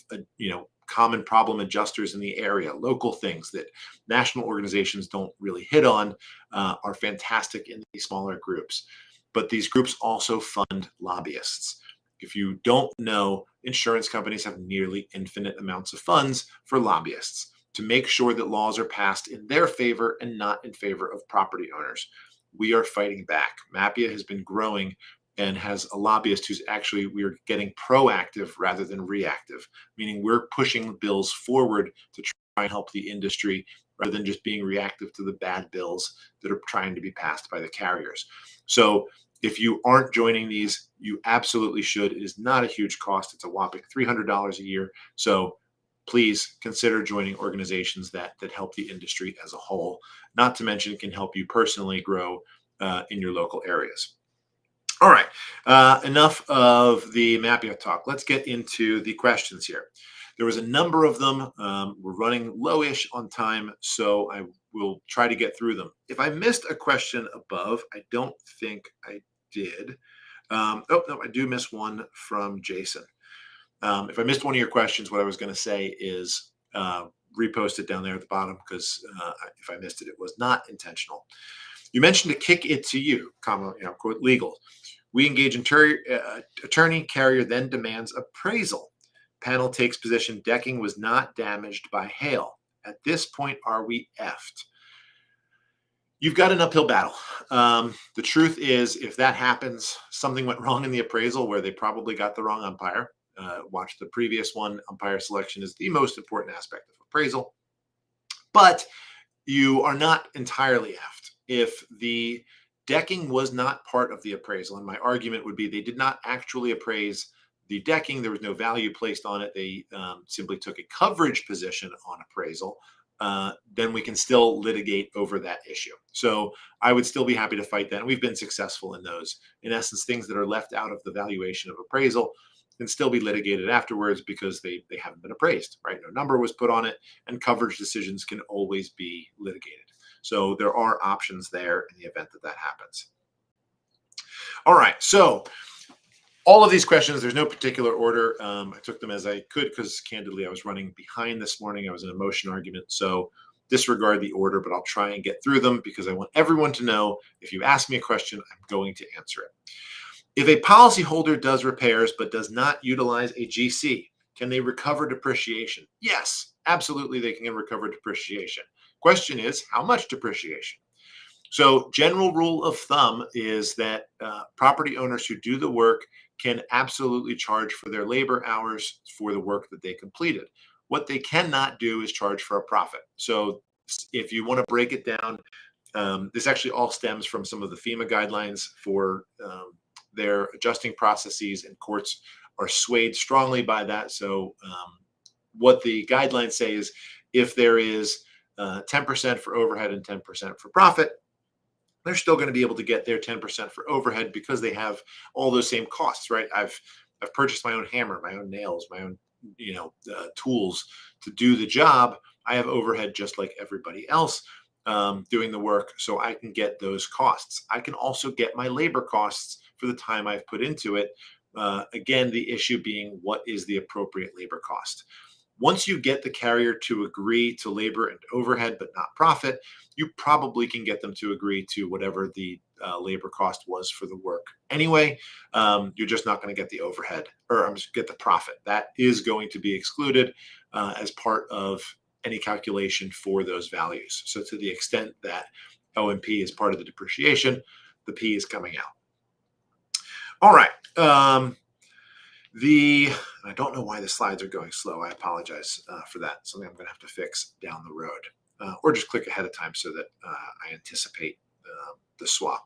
common problem adjusters in the area. Local things that national organizations don't really hit on are fantastic in these smaller groups. But these groups also fund lobbyists. If you don't know, insurance companies have nearly infinite amounts of funds for lobbyists to make sure that laws are passed in their favor and not in favor of property owners. We are fighting back. Mapia has been growing and has a lobbyist who's actually, we're getting proactive rather than reactive, meaning we're pushing bills forward to try and help the industry rather than just being reactive to the bad bills that are trying to be passed by the carriers. So if you aren't joining these, you absolutely should. It is not a huge cost. It's a whopping $300 a year. So please consider joining organizations that help the industry as a whole. Not to mention, can help you personally grow in your local areas. All right, enough of the Mapia talk. Let's get into the questions here. There was a number of them. We're running lowish on time, so I will try to get through them. If I missed a question above, I don't think I did. Oh, no, I do miss one from Jason. If I missed one of your questions, what I was going to say is repost it down there at the bottom, because if I missed it, it was not intentional. You mentioned to kick it to you, comma, quote, legal. We engage attorney, carrier then demands appraisal. Panel takes position decking was not damaged by hail. At this point, are we effed? You've got an uphill battle. The truth is, if that happens, something went wrong in the appraisal where they probably got the wrong umpire. Watch the previous one. Umpire selection is the most important aspect of appraisal. But you are not entirely effed. If the decking was not part of the appraisal, and my argument would be they did not actually appraise the decking, there was no value placed on it, they simply took a coverage position on appraisal, then we can still litigate over that issue. So I would still be happy to fight that, and we've been successful in those. In essence, things that are left out of the valuation of appraisal can still be litigated afterwards because they haven't been appraised, right? No number was put on it, and coverage decisions can always be litigated. So there are options there in the event that that happens. All right, so all of these questions, there's no particular order. I took them as I could because candidly I was running behind this morning. I was in a motion argument, so disregard the order, but I'll try and get through them because I want everyone to know if you ask me a question, I'm going to answer it. If a policyholder does repairs but does not utilize a GC, can they recover depreciation? Yes, absolutely they can recover depreciation. Question is, how much depreciation? So general rule of thumb is that property owners who do the work can absolutely charge for their labor hours for the work that they completed. What they cannot do is charge for a profit. So if you want to break it down, this actually all stems from some of the FEMA guidelines for their adjusting processes, and courts are swayed strongly by that. So what the guidelines say is if there is 10% for overhead and 10% for profit, they're still going to be able to get their 10% for overhead because they have all those same costs, right? I've purchased my own hammer, my own nails, my own tools to do the job. I have overhead just like everybody else doing the work, so I can get those costs. I can also get my labor costs for the time I've put into it. Again, the issue being what is the appropriate labor cost. Once you get the carrier to agree to labor and overhead but not profit, you probably can get them to agree to whatever the labor cost was for the work. Anyway, you're just not going to get the overhead, or get the profit. That is going to be excluded as part of any calculation for those values. So to the extent that OMP is part of the depreciation, the P is coming out. All right. I don't know why the slides are going slow. I apologize for that. Something I'm going to have to fix down the road, or just click ahead of time so that I anticipate the swap.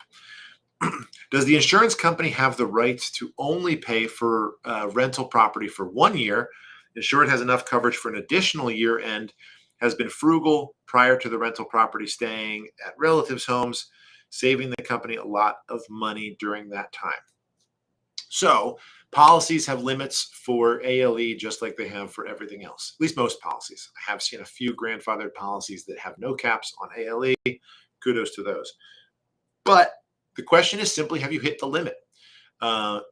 Does the insurance company have the right to only pay for rental property for 1 year? Insured has enough coverage for an additional year and has been frugal prior to the rental property staying at relatives' homes, saving the company a lot of money during that time. So policies have limits for ALE just like they have for everything else, at least most policies. I have seen a few grandfathered policies that have no caps on ALE. Kudos to those. But the question is simply, have you hit the limit?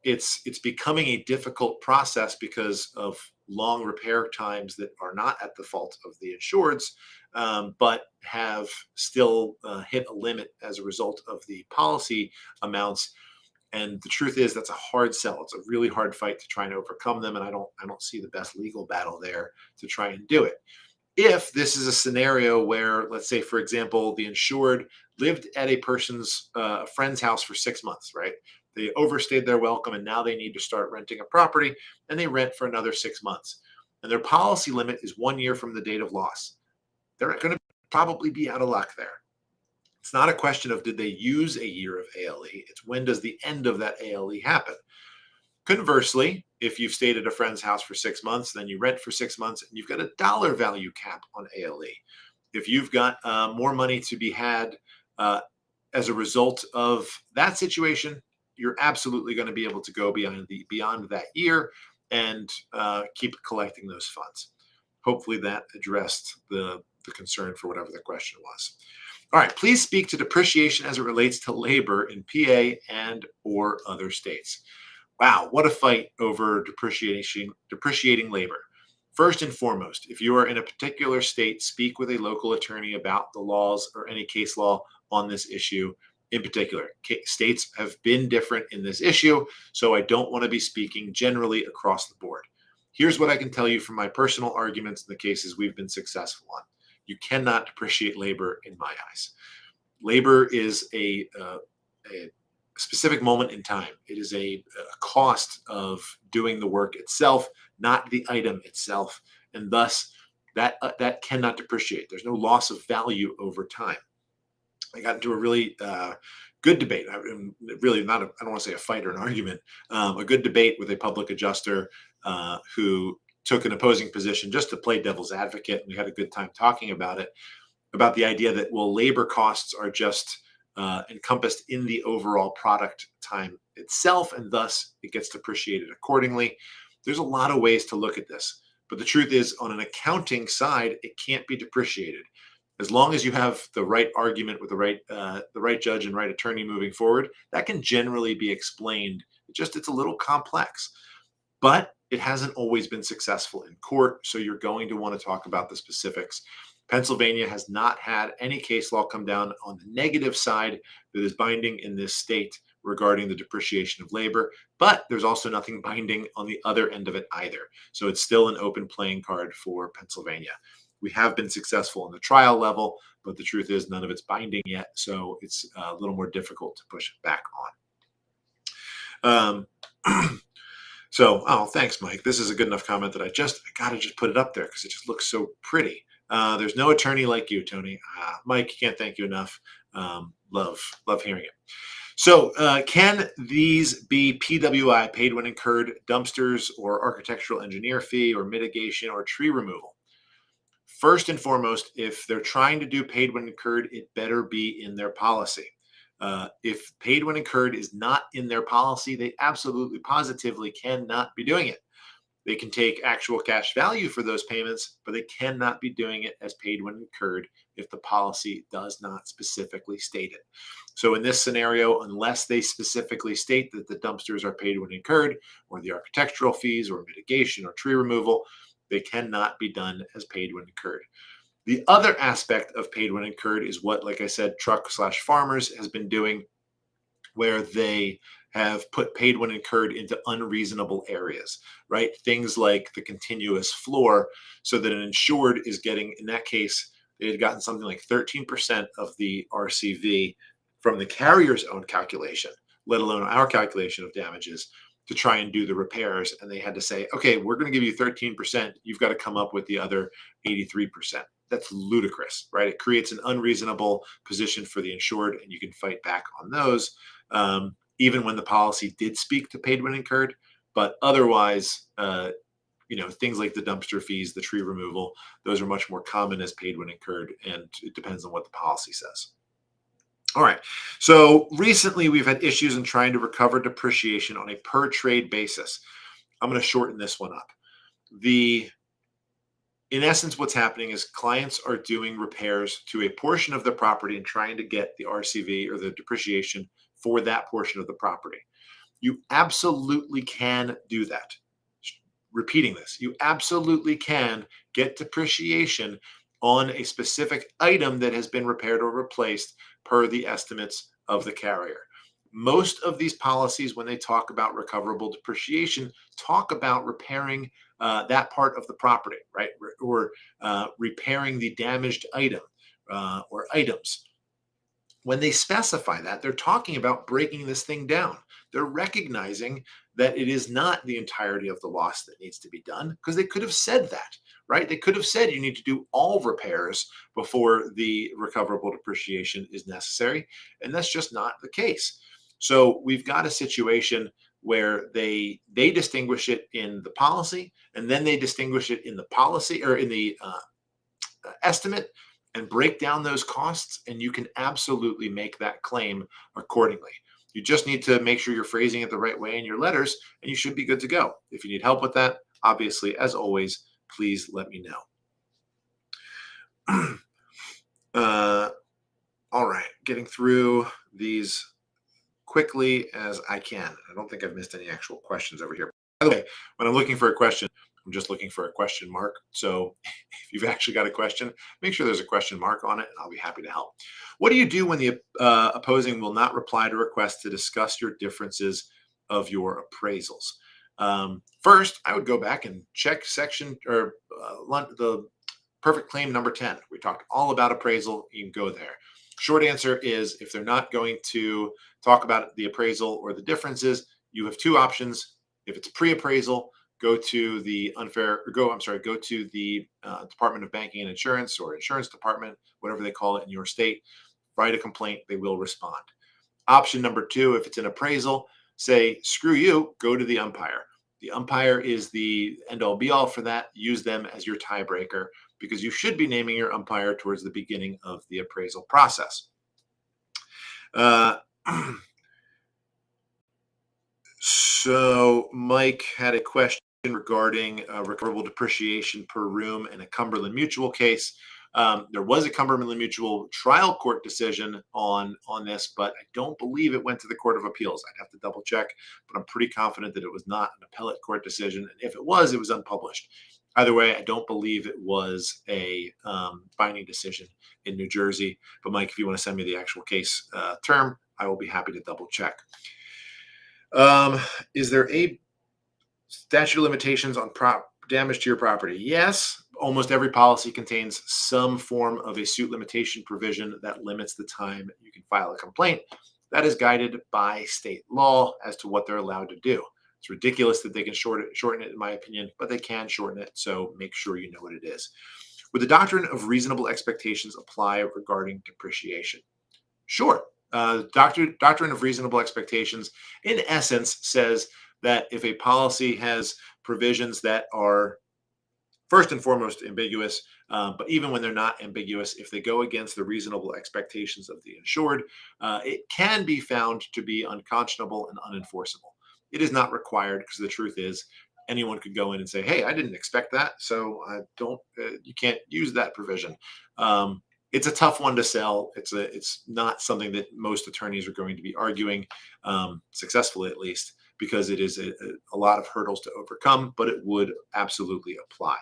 It's becoming a difficult process because of long repair times that are not at the fault of the insureds, but have still hit a limit as a result of the policy amounts. And the truth is that's a hard sell. It's a really hard fight to try and overcome them. And I don't see the best legal battle there to try and do it. If this is a scenario where, let's say, for example, the insured lived at a person's friend's house for 6 months, right? They overstayed their welcome and now they need to start renting a property, and they rent for another 6 months. And their policy limit is 1 year from the date of loss. They're going to probably be out of luck there. It's not a question of did they use a year of ALE, it's when does the end of that ALE happen. Conversely, if you've stayed at a friend's house for 6 months, then you rent for 6 months and you've got a dollar value cap on ALE. If you've got more money to be had as a result of that situation, you're absolutely going to be able to go beyond that year and keep collecting those funds. Hopefully that addressed the concern for whatever the question was. All right, please speak to depreciation as it relates to labor in PA and or other states. Wow, what a fight over depreciating labor. First and foremost, if you are in a particular state, speak with a local attorney about the laws or any case law on this issue in particular. States have been different in this issue, so I don't want to be speaking generally across the board. Here's what I can tell you from my personal arguments in the cases we've been successful on. You cannot depreciate labor in my eyes. Labor is a specific moment in time. It is a cost of doing the work itself, not the item itself, and thus that cannot depreciate. There's no loss of value over time. I got into a really good debate. Really not, I don't want to say a fight or an argument, a good debate with a public adjuster who took an opposing position just to play devil's advocate. And we had a good time talking about it, about the idea that, well, labor costs are just encompassed in the overall product time itself, and thus it gets depreciated accordingly. There's a lot of ways to look at this, but the truth is, on an accounting side, it can't be depreciated. As long as you have the right argument with the right judge and right attorney moving forward, that can generally be explained. It's a little complex, but it hasn't always been successful in court, so you're going to want to talk about the specifics. Pennsylvania has not had any case law come down on the negative side that is binding in this state regarding the depreciation of labor, but there's also nothing binding on the other end of it either. So it's still an open playing card for Pennsylvania. We have been successful on the trial level, but the truth is none of it's binding yet, so it's a little more difficult to push it back on. Oh, thanks, Mike. This is a good enough comment that I gotta just put it up there because it just looks so pretty. There's no attorney like you, Tony. Mike, can't thank you enough. Love hearing it. So can these be PWI, paid when incurred, dumpsters or architectural engineer fee or mitigation or tree removal? First and foremost, if they're trying to do paid when incurred, it better be in their policy. If paid when incurred is not in their policy, they absolutely positively cannot be doing it. They can take actual cash value for those payments, but they cannot be doing it as paid when incurred if the policy does not specifically state it. So in this scenario, unless they specifically state that the dumpsters are paid when incurred, or the architectural fees or mitigation or tree removal, they cannot be done as paid when incurred. The other aspect of paid when incurred is what, like I said, truck/farmers has been doing, where they have put paid when incurred into unreasonable areas, right? Things like the continuous floor, so that an insured is getting, in that case, they had gotten something like 13% of the RCV from the carrier's own calculation, let alone our calculation of damages, to try and do the repairs. And they had to say, okay, we're going to give you 13%. You've got to come up with the other 83%. That's ludicrous, right? It creates an unreasonable position for the insured, and you can fight back on those, even when the policy did speak to paid when incurred. But otherwise, things like the dumpster fees, the tree removal, those are much more common as paid when incurred, and it depends on what the policy says. All right. So recently we've had issues in trying to recover depreciation on a per trade basis. I'm going to shorten this one up. In essence, what's happening is clients are doing repairs to a portion of the property and trying to get the RCV or the depreciation for that portion of the property. You absolutely can do that. Repeating this, you absolutely can get depreciation on a specific item that has been repaired or replaced per the estimates of the carrier. Most of these policies, when they talk about recoverable depreciation, talk about repairing that part of the property, right? Or repairing the damaged item or items. When they specify that, they're talking about breaking this thing down. they're recognizing that it is not the entirety of the loss that needs to be done, because they could have said that, right? They could have said you need to do all repairs before the recoverable depreciation is necessary. And that's just not the case. So we've got a situation where they distinguish it in the policy, and then they distinguish it in the policy or in the estimate, and break down those costs, and you can absolutely make that claim accordingly. You just need to make sure you're phrasing it the right way in your letters, and you should be good to go. If you need help with that, obviously, as always, please let me know. All right, getting through these quickly as I can. I don't think I've missed any actual questions over here. By the way, when I'm looking for a question, I'm just looking for a question mark. So if you've actually got a question, make sure there's a question mark on it, and I'll be happy to help. What do you do when the opposing will not reply to requests to discuss your differences of your appraisals? First, I would go back and check section or the perfect claim number 10. We talked all about appraisal. You can go there. Short answer is, if they're not going to talk about the appraisal or the differences, you have two options. If it's pre-appraisal, go to the Department of Banking and Insurance, or insurance department, whatever they call it in your state. Write a complaint. They will respond. Option number two, if it's an appraisal, say, screw you, go to the umpire. The umpire is the end-all be-all for that. Use them as your tiebreaker, because you should be naming your umpire towards the beginning of the appraisal process. So Mike had a question regarding recoverable depreciation per room in a Cumberland Mutual case. There was a Cumberland Mutual trial court decision on this, but I don't believe it went to the Court of Appeals. I'd have to double check, but I'm pretty confident that it was not an appellate court decision. And if it was unpublished. Either way, I don't believe it was a binding decision in New Jersey. But Mike, if you want to send me the actual case term, I will be happy to double check. Is there a statute of limitations on damage to your property? Yes. Almost every policy contains some form of a suit limitation provision that limits the time you can file a complaint. That is guided by state law as to what they're allowed to do. It's ridiculous that they can shorten it, in my opinion, but they can shorten it. So make sure you know what it is. Would the doctrine of reasonable expectations apply regarding depreciation? Sure. Doctrine of reasonable expectations, in essence, says that if a policy has provisions that are first and foremost ambiguous, but even when they're not ambiguous, if they go against the reasonable expectations of the insured, it can be found to be unconscionable and unenforceable. It is not required, because the truth is, anyone could go in and say, "Hey, I didn't expect that, so I don't. You can't use that provision." It's a tough one to sell. It's not something that most attorneys are going to be arguing successfully, at least, because it is a lot of hurdles to overcome. But it would absolutely apply.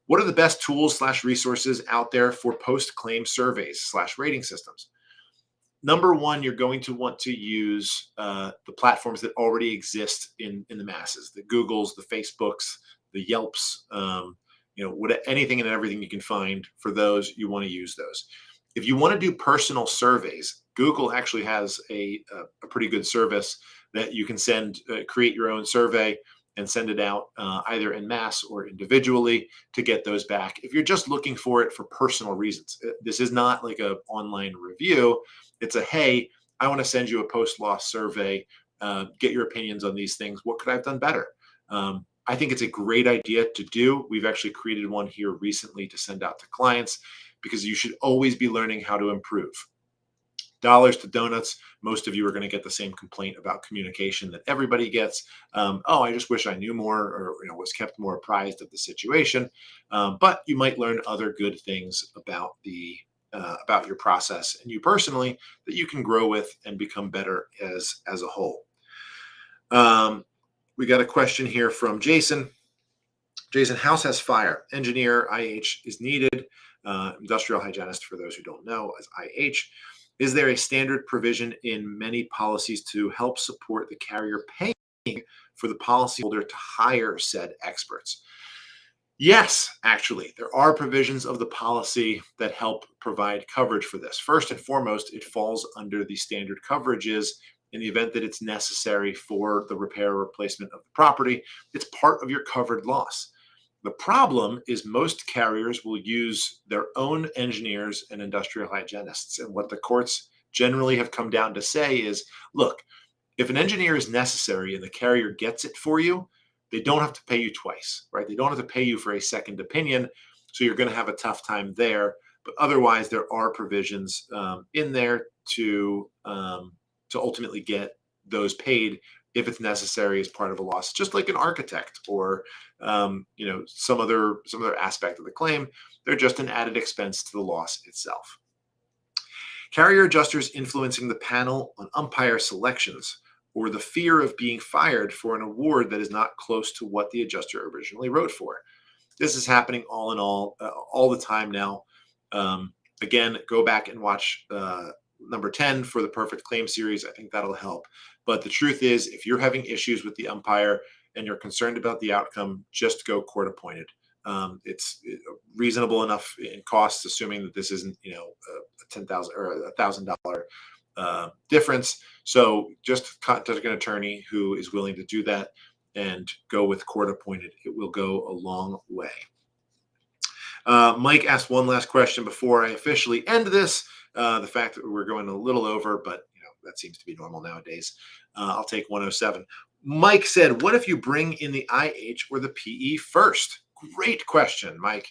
What are the best tools / resources out there for post-claim surveys / rating systems? Number one, you're going to want to use the platforms that already exist in the masses, the Googles, the Facebooks, the Yelps, anything and everything you can find. For those, you want to use those. If you want to do personal surveys, Google actually has a pretty good service that you can create your own survey and send it out either en masse or individually to get those back. If you're just looking for it for personal reasons, this is not like an online review. It's hey, I want to send you a post-loss survey, get your opinions on these things. What could I have done better? I think it's a great idea to do. We've actually created one here recently to send out to clients, because you should always be learning how to improve. Dollars to donuts, most of you are going to get the same complaint about communication that everybody gets. I just wish I knew more, or was kept more apprised of the situation. But you might learn other good things about your process and you personally that you can grow with and become better as a whole. We got a question here from Jason. Jason, house has fire. Engineer IH is needed. Industrial hygienist, for those who don't know, as IH. Is there a standard provision in many policies to help support the carrier paying for the policyholder to hire said experts? Yes, actually, there are provisions of the policy that help provide coverage for this. First and foremost, it falls under the standard coverages in the event that it's necessary for the repair or replacement of the property. It's part of your covered loss. The problem is most carriers will use their own engineers and industrial hygienists. And what the courts generally have come down to say is, look, if an engineer is necessary and the carrier gets it for you, they don't have to pay you twice, right? They don't have to pay you for a second opinion. So you're going to have a tough time there. But otherwise, there are provisions in there to ultimately get those paid if it's necessary as part of a loss, just like an architect or some other aspect of the claim. They're just an added expense to the loss itself. Carrier adjusters influencing the panel on umpire selections, or the fear of being fired for an award that is not close to what the adjuster originally wrote for. This is happening all in all the time now. Again, go back and watch number 10 for the Perfect Claim series. I think that'll help. But the truth is, if you're having issues with the umpire and you're concerned about the outcome, just go court appointed. It's reasonable enough in costs, assuming that this isn't, a $10,000 or $1,000 difference. So just contact an attorney who is willing to do that and go with court appointed. It will go a long way. Mike asked one last question before I officially end this. The fact that we're going a little over, but that seems to be normal nowadays. I'll take 107. Mike said, what if you bring in the IH or the PE first? Great question, Mike.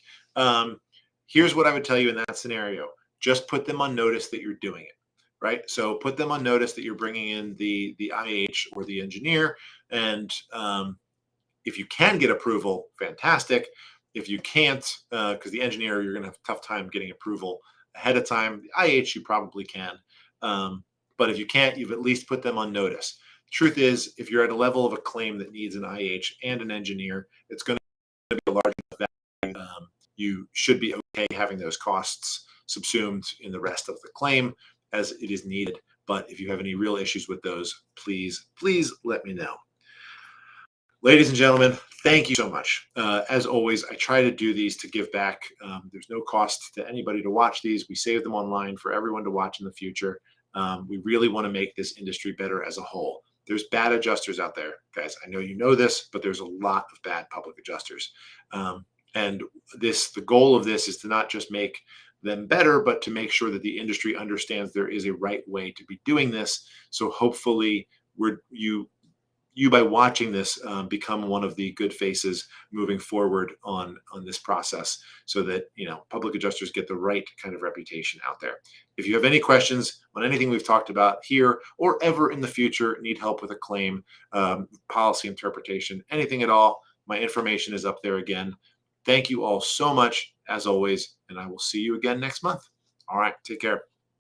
Here's what I would tell you in that scenario. Just put them on notice that you're doing it, right? So put them on notice that you're bringing in the IH or the engineer. And if you can get approval, fantastic. If you can't, because the engineer, you're going to have a tough time getting approval ahead of time. The IH, you probably can. But if you can't, you've at least put them on notice. The truth is, if you're at a level of a claim that needs an IH and an engineer, it's going to be a large enough value. You should be okay having those costs subsumed in the rest of the claim as it is needed. But if you have any real issues with those, please let me know. Ladies and gentlemen, thank you so much. As always, I try to do these to give back. There's no cost to anybody to watch these. We save them online for everyone to watch in the future. We really want to make this industry better as a whole. There's bad adjusters out there, guys. I know you know this, but there's a lot of bad public adjusters. And the goal of this is to not just make them better, but to make sure that the industry understands there is a right way to be doing this. So hopefully you by watching this become one of the good faces moving forward on this process, so that public adjusters get the right kind of reputation out there. If you have any questions on anything we've talked about here or ever in the future, need help with a claim, policy interpretation, anything at all, my information is up there again. Thank you all so much, as always, and I will see you again next month. All right, take care.